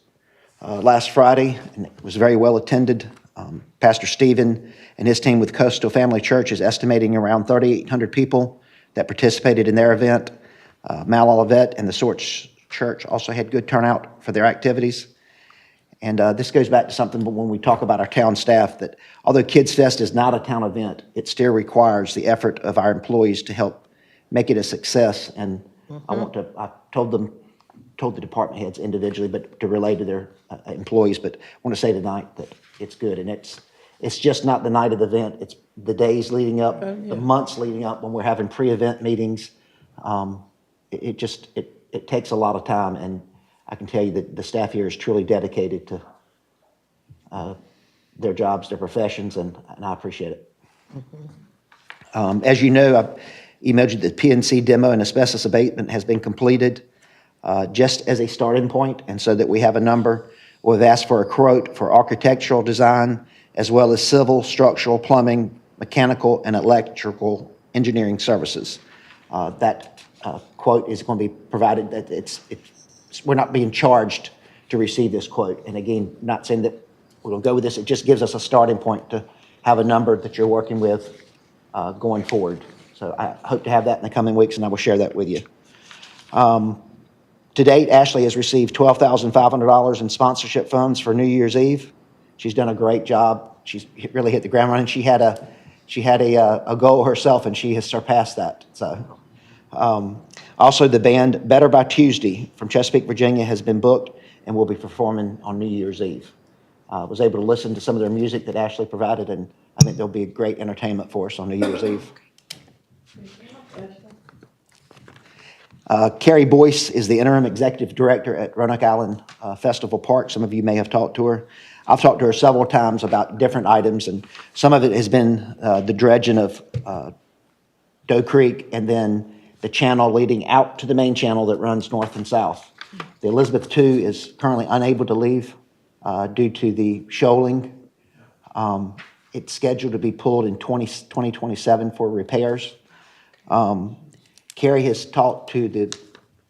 Speaker 2: last Friday, and it was very well attended. Pastor Stephen and his team with Coastal Family Church is estimating around 3,800 people that participated in their event. Mount Olivet and the Sorts Church also had good turnout for their activities. And this goes back to something when we talk about our town staff, that although Kids Fest is not a town event, it still requires the effort of our employees to help make it a success. And I told the department heads individually, but to relay to their employees, but I want to say tonight that it's good. And it's just not the night of the event, it's the days leading up, the months leading up when we're having pre-event meetings. It takes a lot of time, and I can tell you that the staff here is truly dedicated to their jobs, their professions, and I appreciate it. As you know, I've emailed you the PNC demo and asbestos abatement has been completed just as a starting point, and so that we have a number. We've asked for a quote for architectural design, as well as civil, structural, plumbing, mechanical, and electrical engineering services. That quote is going to be provided, that we're not being charged to receive this quote. And again, not saying that we're going to go with this, it just gives us a starting point to have a number that you're working with going forward. So I hope to have that in the coming weeks, and I will share that with you. To date, Ashley has received $12,500 in sponsorship funds for New Year's Eve. She's done a great job. She's really hit the ground running. She had a goal herself, and she has surpassed that. So, also the band Better by Tuesday from Chesapeake, Virginia, has been booked and will be performing on New Year's Eve. I was able to listen to some of their music that Ashley provided, and I think there'll be a great entertainment for us on New Year's Eve. Carrie Boyce is the interim executive director at Roanoke Island Festival Park. Some of you may have talked to her. I've talked to her several times about different items, and some of it has been the dredging of Doe Creek and then the channel leading out to the main channel that runs north and south. The Elizabeth II is currently unable to leave due to the shoaling. It's scheduled to be pulled in 2027 for repairs. Carrie has talked to the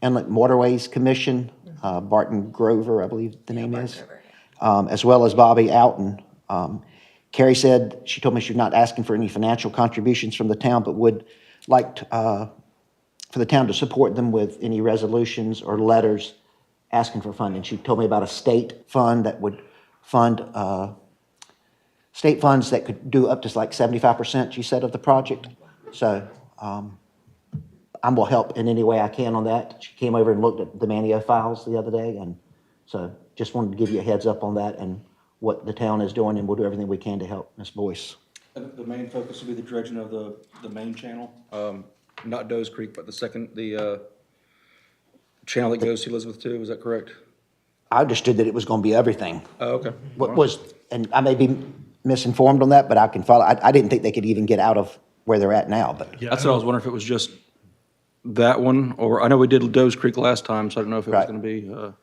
Speaker 2: Inland Waterways Commission, Barton Grover, I believe the name is, as well as Bobby Outen. Carrie said, she told me she's not asking for any financial contributions from the town, but would like for the town to support them with any resolutions or letters asking for funding. She told me about a state fund that would fund, state funds that could do up to like 75%, she said, of the project. So, I will help in any way I can on that. She came over and looked at the Manteo files the other day, and so just wanted to give you a heads up on that and what the town is doing, and we'll do everything we can to help Ms. Boyce.
Speaker 11: And the main focus will be the dredging of the main channel, not Doe's Creek, but the channel that goes to Elizabeth II, is that correct?
Speaker 2: I understood that it was going to be everything.
Speaker 11: Oh, okay.
Speaker 2: What was, and I may be misinformed on that, but I can follow. I didn't think they could even get out of where they're at now, but.
Speaker 11: That's what I was wondering, if it was just that one, or I know we did Doe's Creek last time, so I don't know if it was
Speaker 2: Right.
Speaker 11: going to be.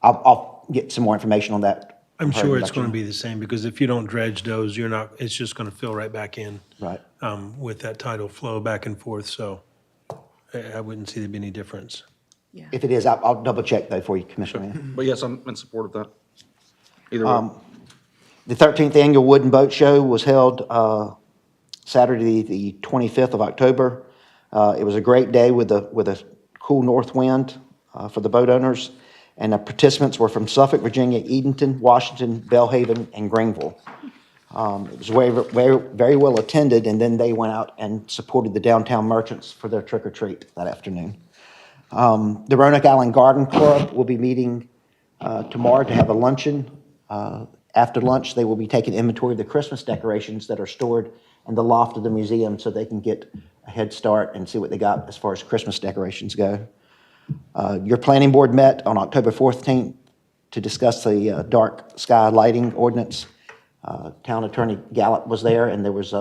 Speaker 2: I'll get some more information on that.
Speaker 4: I'm
Speaker 2: from her
Speaker 4: sure
Speaker 2: and
Speaker 4: it's
Speaker 2: let you
Speaker 4: going to
Speaker 2: know.
Speaker 4: be the same, because if you don't dredge those, it's just going to fill right back in.
Speaker 2: Right.
Speaker 4: With that tidal flow back and forth, so I wouldn't see there be any difference.
Speaker 2: If it is, I'll double check though for you, Commissioner. Mann.
Speaker 11: But yes, I'm in support of that. Either way.
Speaker 2: The 13th Annual Wood and Boat Show was held Saturday, the 25th of October. It was a great day with a cool north wind for the boat owners, and the participants were from Suffolk, Virginia, Edenton, Washington, Belhaven, and Greenville. It was very well attended, and then they went out and supported the downtown merchants for their trick-or-treat that afternoon. The Roanoke Island Garden Club will be meeting tomorrow to have a luncheon. After lunch, they will be taking inventory of the Christmas decorations that are stored in the loft of the museum, so they can get a head start and see what they got as far as Christmas decorations go. Your planning board met on October 14th to discuss the dark sky lighting ordinance. Town Attorney Gallup was there, and there was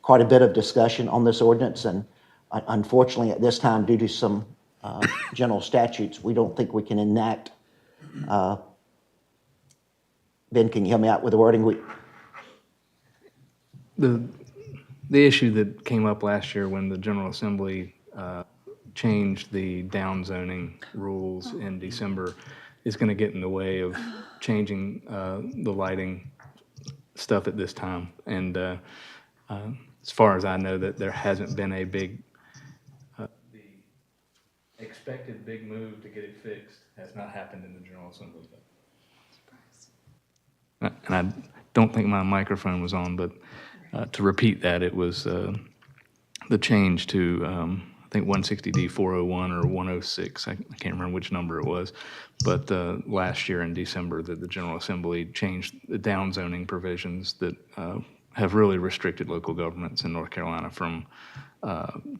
Speaker 2: quite a bit of discussion on this ordinance. And unfortunately, at this time, due to some general statutes, we don't think we can enact. Ben, can you help me out with the wording?
Speaker 3: The issue that came up last year when the General Assembly changed the down zoning rules in December is going to get in the way of changing the lighting stuff at this time. And as far as I know, that there hasn't been a big, the expected big move to get it fixed has not happened in the General Assembly yet. And I don't think my microphone was on, but to repeat that, it was the change to, I think 160D 401 or 106, I can't remember which number it was, but last year in December that the General Assembly changed the downzoning provisions that have really restricted local governments in North Carolina from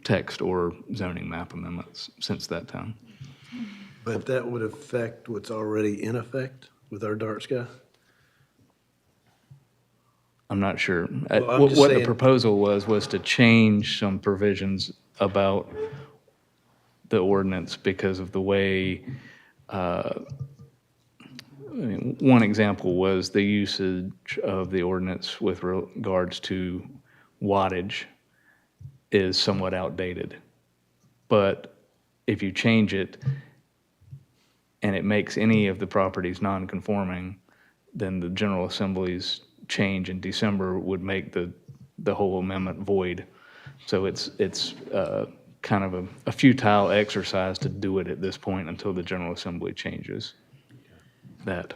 Speaker 3: text or zoning map amendments since that time.
Speaker 9: But that would affect what's already in effect with our dark sky?
Speaker 3: I'm not sure.
Speaker 9: Well, I'm
Speaker 3: What
Speaker 9: just
Speaker 3: what the
Speaker 9: saying-
Speaker 3: proposal was to change some provisions about the ordinance because of the way, I mean, one example was the usage of the ordinance with regards to wattage is somewhat outdated. But if you change it and it makes any of the properties non-conforming, then the General Assembly's change in December would make the whole amendment void. So it's kind of a futile exercise to do it at this point until the General Assembly changes that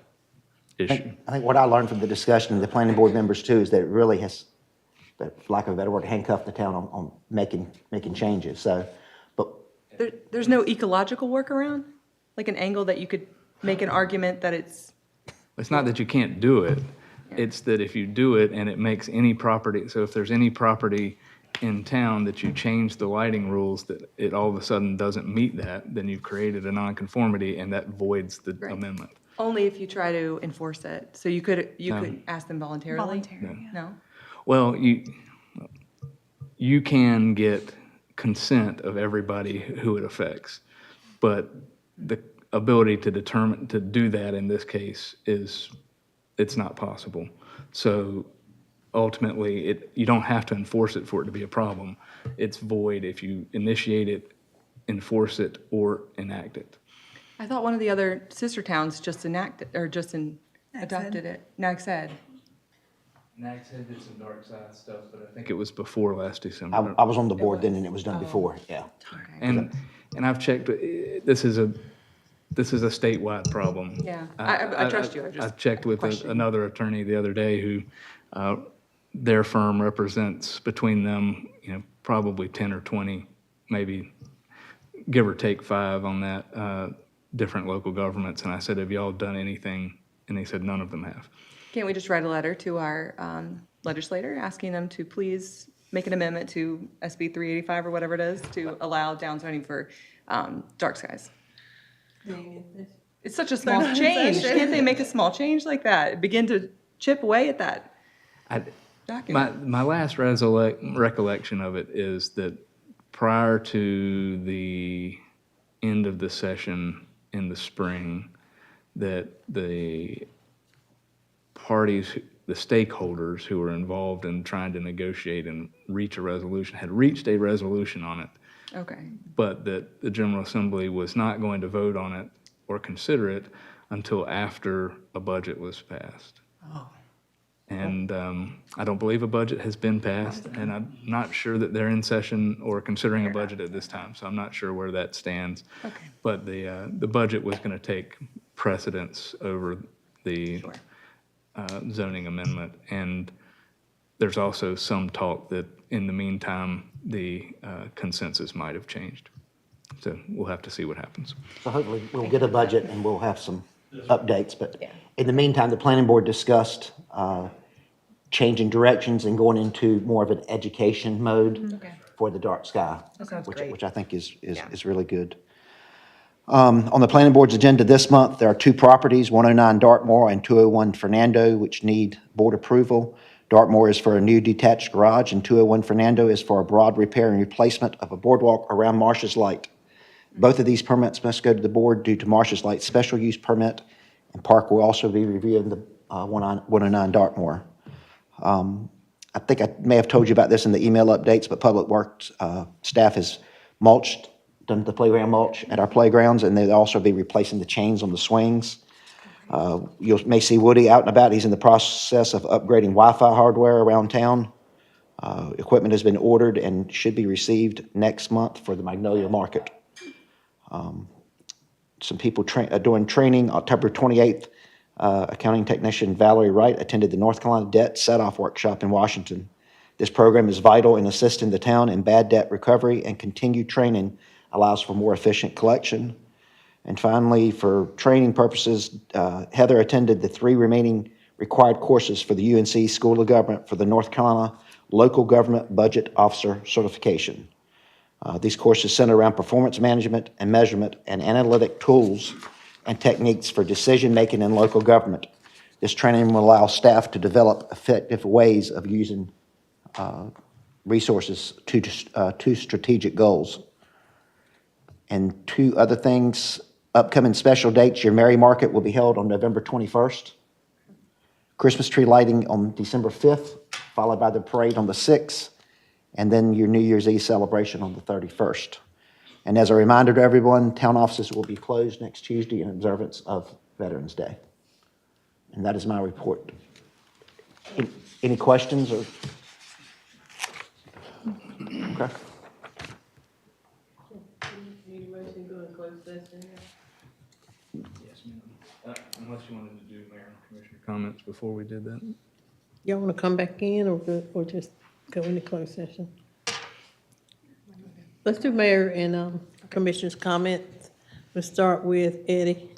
Speaker 3: issue.
Speaker 2: I think what I learned from the discussion of the planning board members too is that it really has, for lack of a better word, handcuffed the town on making changes. So, but
Speaker 8: There's no ecological workaround? Like an angle that you could make an argument that it's,
Speaker 3: It's not that you can't do it, it's that if you do it and it makes any property, so if there's any property in town that you change the lighting rules that it all of a sudden doesn't meet that, then you've created a nonconformity and that voids the
Speaker 8: Right.
Speaker 3: amendment.
Speaker 8: only if you try to enforce it. So you could ask them voluntarily?
Speaker 5: Voluntary, yeah.
Speaker 8: No?
Speaker 3: Well, you can get consent of everybody who it affects, but the ability to determine, to do that in this case it's not possible. So ultimately, you don't have to enforce it for it to be a problem. It's void if you initiate it, enforce it, or enact it.
Speaker 8: I thought one of the other sister towns just adopted it. Nags Head.
Speaker 3: Nags Head did some dark side stuff, but I think it was before last December.
Speaker 2: I was on the board then and it was done before, yeah.
Speaker 3: And I've checked, this is a statewide problem.
Speaker 8: Yeah, I trust you.
Speaker 3: I checked with
Speaker 8: questioning.
Speaker 3: another attorney the other day who, their firm represents between them, probably 10 or 20, maybe give or take 5 on that, different local governments. And I said, have y'all done anything? And they said, none of them have.
Speaker 8: Can't we just write a letter to our legislator asking them to please make an amendment to SB 385 or whatever it is to allow downzoning for dark skies? It's such a small change. Can't they make a small change like that? Begin to chip away at that document?
Speaker 3: My last recollection of it is that prior to the end of the session in the spring, that the parties, the stakeholders who were involved in trying to negotiate and reach a resolution had reached a resolution on it,
Speaker 8: Okay.
Speaker 3: but that the General Assembly was not going to vote on it or consider it until after a budget was passed. And I don't believe a budget has been passed, and I'm not sure that they're in session or considering a budget at this time, so I'm not sure where that stands.
Speaker 8: Okay.
Speaker 3: But the budget was going to take precedence over the zoning amendment, and there's also some talk that in the meantime, the consensus might have changed. So we'll have to see what happens.
Speaker 2: So hopefully we'll get a budget and we'll have some updates. But in the meantime, the planning board discussed changing directions and going into more of an education mode for the dark sky.
Speaker 8: That sounds
Speaker 2: which-
Speaker 8: great.
Speaker 2: Which I think is really good. On the planning board's agenda this month, there are 2 properties, 109 Dartmoor and 201 Fernando, which need board approval. Dartmoor is for a new detached garage, and 201 Fernando is for a broad repair and replacement of a boardwalk around Marsh's Light. Both of these permits must go to the board due to Marsh's Light special use permit, and Park will also be reviewing the 109 Dartmoor. I think I may have told you about this in the email updates, but Public Works staff has mulched, done the playground mulch at our playgrounds, and they'll also be replacing the chains on the swings. You may see Woody out and about. He's in the process of upgrading Wi-Fi hardware around town. Equipment has been ordered and should be received next month for the Magnolia Market. Some people doing training. October 28th, accounting technician Valerie Wright attended the North Carolina Debt Set-Off Workshop in Washington. This program is vital in assisting the town in bad debt recovery, and continued training allows for more efficient collection. And finally, for training purposes, Heather attended the 3 remaining required courses for the UNC School of Government for the North Carolina Local Government Budget Officer Certification. These courses center around performance management and measurement and analytic tools and techniques for decision-making in local government. This training will allow staff to develop effective ways of using resources to strategic goals. And 2 other things, upcoming special dates: your Merry Market will be held on November 21st. Christmas tree lighting on December 5th, followed by the parade on the 6th. And then your New Year's Eve celebration on the 31st. And as a reminder to everyone, town offices will be closed next Tuesday in observance of Veterans Day. And that is my report. Any questions or? Okay.
Speaker 12: Need a motion to go in closed session?
Speaker 3: Yes, ma'am. Unless you wanted to do mayor and commissioner comments before we did that.
Speaker 13: Y'all want to come back in or just go into closed session? Let's do mayor and commissioners' comments. We'll start with Eddie.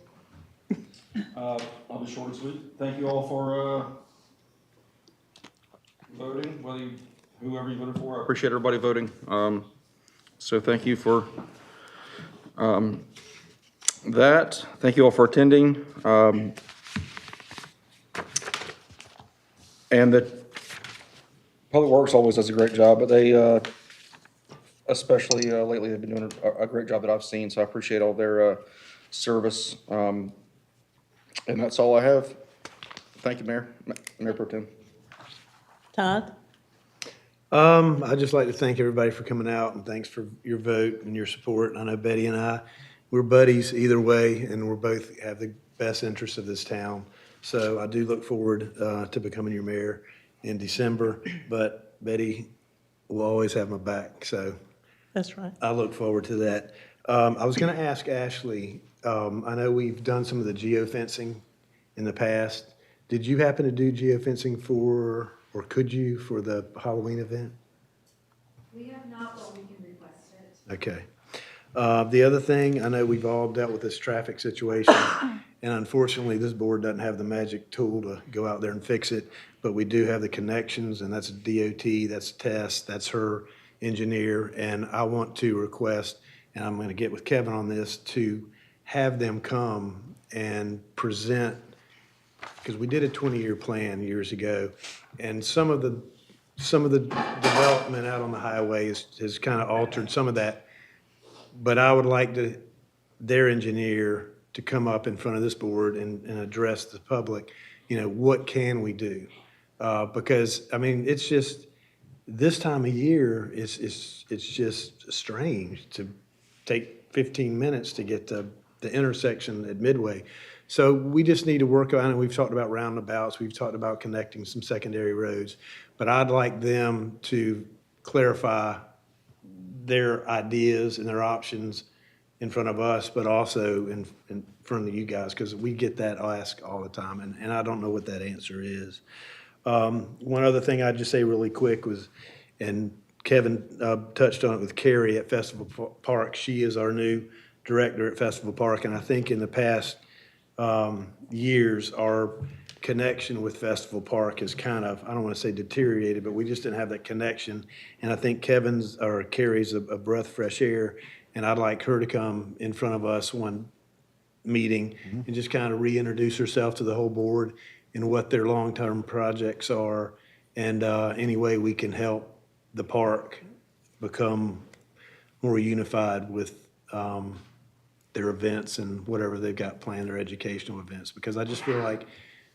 Speaker 11: I'll be short and sweet. Thank you all for voting, whoever you voted for. I appreciate everybody voting. So thank you for that. Thank you all for attending. And the Public Works always does a great job, but they, especially lately, they've been doing a great job that I've seen, so I appreciate all their service. And that's all I have. Thank you, Mayor Pro Tem.
Speaker 13: Todd?
Speaker 9: I'd just like to thank everybody for coming out, and thanks for your vote and your support. I know Betty and I, we're buddies either way, and we're both have the best interests of this town. So I do look forward to becoming your mayor in December, but Betty will always have my back, so
Speaker 13: That's right.
Speaker 9: I look forward to that. I was going to ask Ashley, I know we've done some of the geofencing in the past. Did you happen to do geofencing for, or could you, for the Halloween event?
Speaker 14: We have not, but we can request it.
Speaker 9: Okay. The other thing, I know we've all dealt with this traffic situation, and unfortunately, this board doesn't have the magic tool to go out there and fix it, but we do have the connections, and that's DOT, that's Tess, that's her engineer, and I want to request, and I'm going to get with Kevin on this, to have them come and present, because we did a 20-year plan years ago, and some of the development out on the highway has kind of altered some of that. But I would like their engineer to come up in front of this board and address the public, what can we do? Because, I mean, it's just, this time of year, it's just strange to take 15 minutes to get to the intersection at Midway. So we just need to work on it. We've talked about roundabouts. We've talked about connecting some secondary roads. But I'd like them to clarify their ideas and their options in front of us, but also in front of you guys, because we get that asked all the time, and I don't know what that answer is. One other thing I'd just say really quick was, and Kevin touched on it with Carrie at Festival Park. She is our new director at Festival Park, and I think in the past years, our connection with Festival Park has kind of, I don't want to say deteriorated, but we just didn't have that connection. And I think Carrie's a breath of fresh air, and I'd like her to come in front of us one meeting and just kind of reintroduce herself to the whole board and what their long-term projects are, and any way we can help the park become more unified with their events and whatever they've got planned, their educational events. Because I just feel like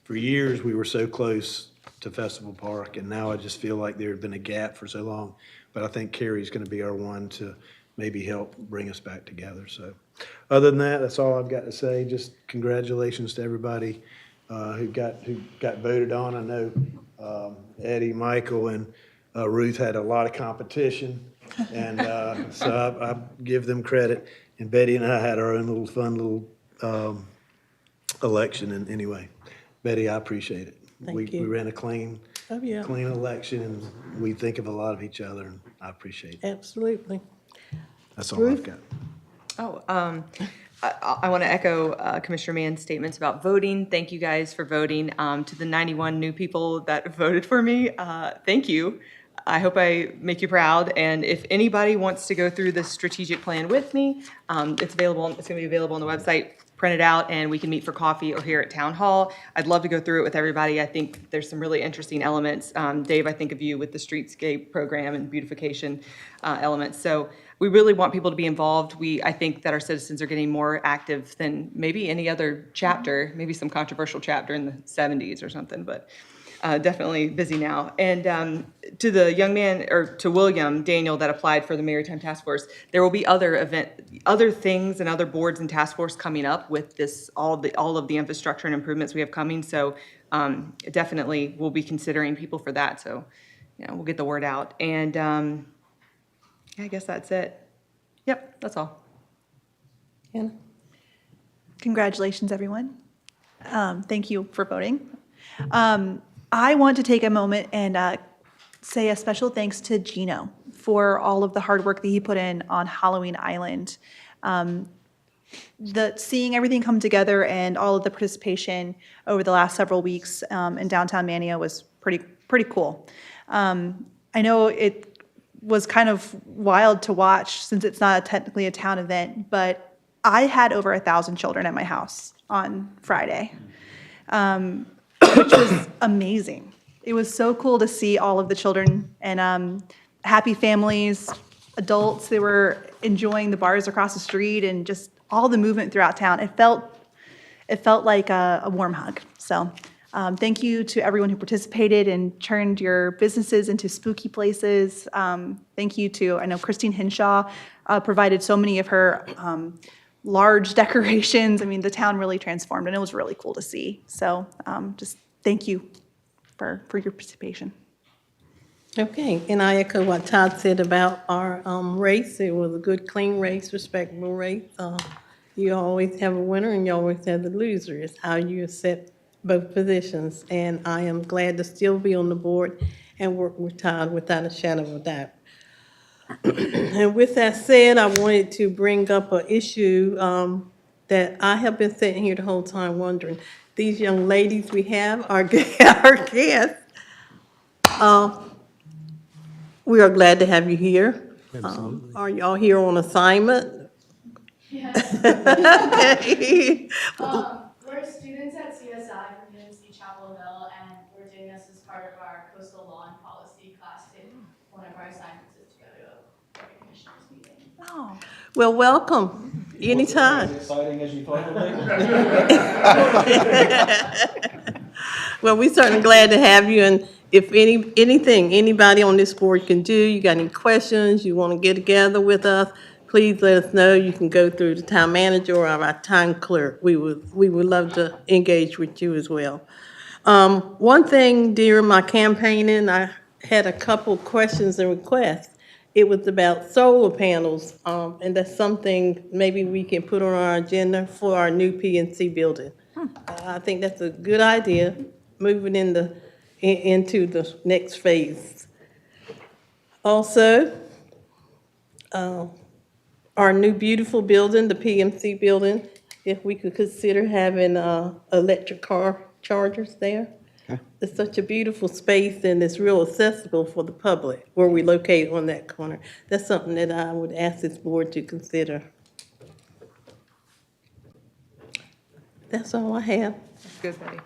Speaker 9: for years we were so close to Festival Park, and now I just feel like there had been a gap for so long. But I think Carrie's going to be our one to maybe help bring us back together. So other than that, that's all I've got to say. Just congratulations to everybody who got voted on. I know Eddie, Michael, and Ruth had a lot of competition, and so I give them credit. And Betty and I had our own little fun little election, and anyway, Betty, I appreciate it. We
Speaker 13: you.
Speaker 9: ran a clean
Speaker 13: Oh, yeah,
Speaker 9: election, and we think of a lot of each other, and I appreciate it.
Speaker 13: absolutely.
Speaker 9: That's all I've got.
Speaker 8: I want to echo Commissioner Mann's statements about voting. Thank you guys for voting. To the 91 new people that voted for me, thank you. I hope I make you proud. And if anybody wants to go through the strategic plan with me, it's available. It's going to be available on the website. Print it out, and we can meet for coffee or here at Town Hall. I'd love to go through it with everybody. I think there's some really interesting elements. Dave, I think of you with the streetscape program and beautification elements. So we really want people to be involved. I think that our citizens are getting more active than maybe any other chapter, maybe some controversial chapter in the 70s or something, but definitely busy now. And to the young man, or to William Daniel that applied for the Maritime Task Force, there will be other things and other boards and task force coming up with this, all of the infrastructure and improvements we have coming. So definitely we'll be considering people for that. So, we'll get the word out. And I guess that's it. Yep, that's all.
Speaker 13: Hannah?
Speaker 5: Congratulations, everyone. Thank you for voting. I want to take a moment and say a special thanks to Gino for all of the hard work that he put in on Halloween Island. Seeing everything come together and all of the participation over the last several weeks in downtown Manteo was pretty cool. I know it was kind of wild to watch since it's not technically a town event, but I had over 1,000 children at my house on Friday. Which was amazing. It was so cool to see all of the children and happy families, adults. They were enjoying the bars across the street and just all the movement throughout town. It felt like a warm hug. So thank you to everyone who participated and turned your businesses into spooky places. Thank you to, I know Christine Henshaw provided so many of her large decorations. I mean, the town really transformed, and it was really cool to see. So just thank you for your participation.
Speaker 13: Okay, and I echo what Todd said about our race. It was a good, clean race, respectable race. You always have a winner and you always have the loser. It's how you accept both positions. And I am glad to still be on the board and work with Todd without a shadow of a doubt. And with that said, I wanted to bring up an issue that I have been sitting here the whole time wondering. These young ladies we have, our guests, we are glad to have you here. Are y'all here on assignment?
Speaker 14: Yes.
Speaker 13: Okay.
Speaker 14: We're students at CSI from UNC Chapel Hill, and we're doing this as part of our coastal law and policy class too. One of our assignments is to go to a commissioners meeting.
Speaker 5: Oh.
Speaker 13: Well, welcome, anytime.
Speaker 11: Exciting as you thought it would be.
Speaker 13: Well, we're certainly glad to have you, and if anything anybody on this board can do, you got any questions, you want to get together with us, please let us know. You can go through the town manager or our town clerk. We would love to engage with you as well. One thing during my campaigning, I had a couple questions and requests. It was about solar panels, and that's something maybe we can put on our agenda for our new PNC building. I think that's a good idea, moving into the next phase. Also, our new beautiful building, the PMC building, if we could consider having electric car chargers there. It's such a beautiful space and it's real accessible for the public where we locate on that corner. That's something that I would ask this board to consider. That's all I have.
Speaker 8: That's good, Betty.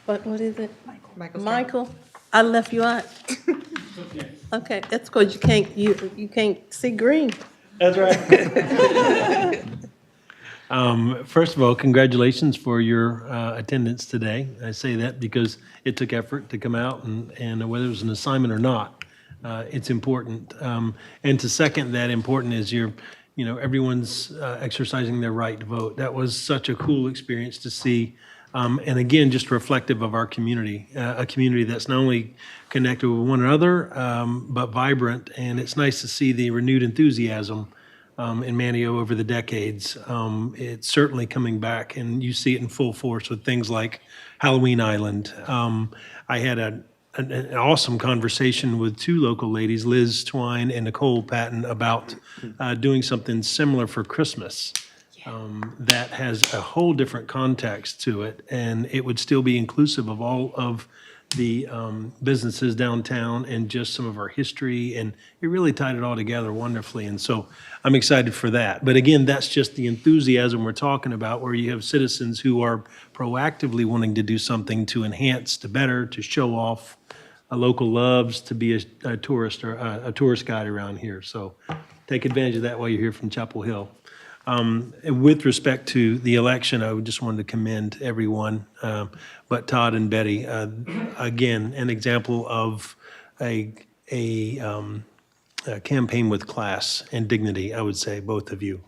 Speaker 13: What is it?
Speaker 8: Michael's
Speaker 13: Michael, I left you out. Okay, that's because you can't see green.
Speaker 4: That's right. First of all, congratulations for your attendance today. I say that because it took effort to come out, and whether it was an assignment or not, it's important. And to second that, important is everyone's exercising their right to vote. That was such a cool experience to see And again, just reflective of our community, a community that's not only connected with one another, but vibrant. And it's nice to see the renewed enthusiasm in Manteo over the decades. It's certainly coming back, and you see it in full force with things like Halloween Island. I had an awesome conversation with two local ladies, Liz Twine and Nicole Patton, about doing something similar for Christmas. That has a whole different context to it, and it would still be inclusive of all of the businesses downtown and just some of our history, and it really tied it all together wonderfully, and so I'm excited for that. But again, that's just the enthusiasm we're talking about, where you have citizens who are proactively wanting to do something to enhance, to better, to show off. A local loves to be a tourist or a tourist guide around here, so take advantage of that while you're here from Chapel Hill. With respect to the election, I just wanted to commend everyone, but Todd and Betty, again, an example of a campaign with class and dignity, I would say, both of you.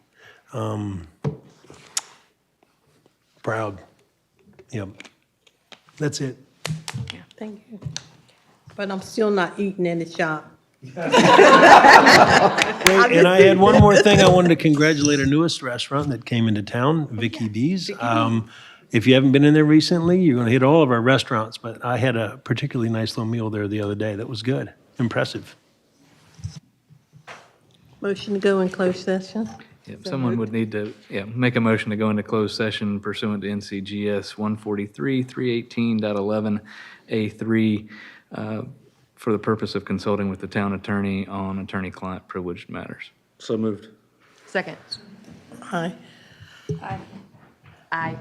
Speaker 4: Proud. Yep. That's it.
Speaker 13: Thank you. But I'm still not eating in the shop.
Speaker 4: Great, and I had one more thing. I wanted to congratulate our newest restaurant that came into town, Vicky B's. If you haven't been in there recently, you're going to hit all of our restaurants, but I had a particularly nice little meal there the other day that was good, impressive.
Speaker 13: Motion to go in closed session.
Speaker 3: Yep, someone would need to, make a motion to go into closed session pursuant to NCGS 143-318.11A3 for the purpose of consulting with the town attorney on attorney-client privileged matters.
Speaker 11: So moved.
Speaker 8: Second.
Speaker 13: Aye.
Speaker 8: Aye.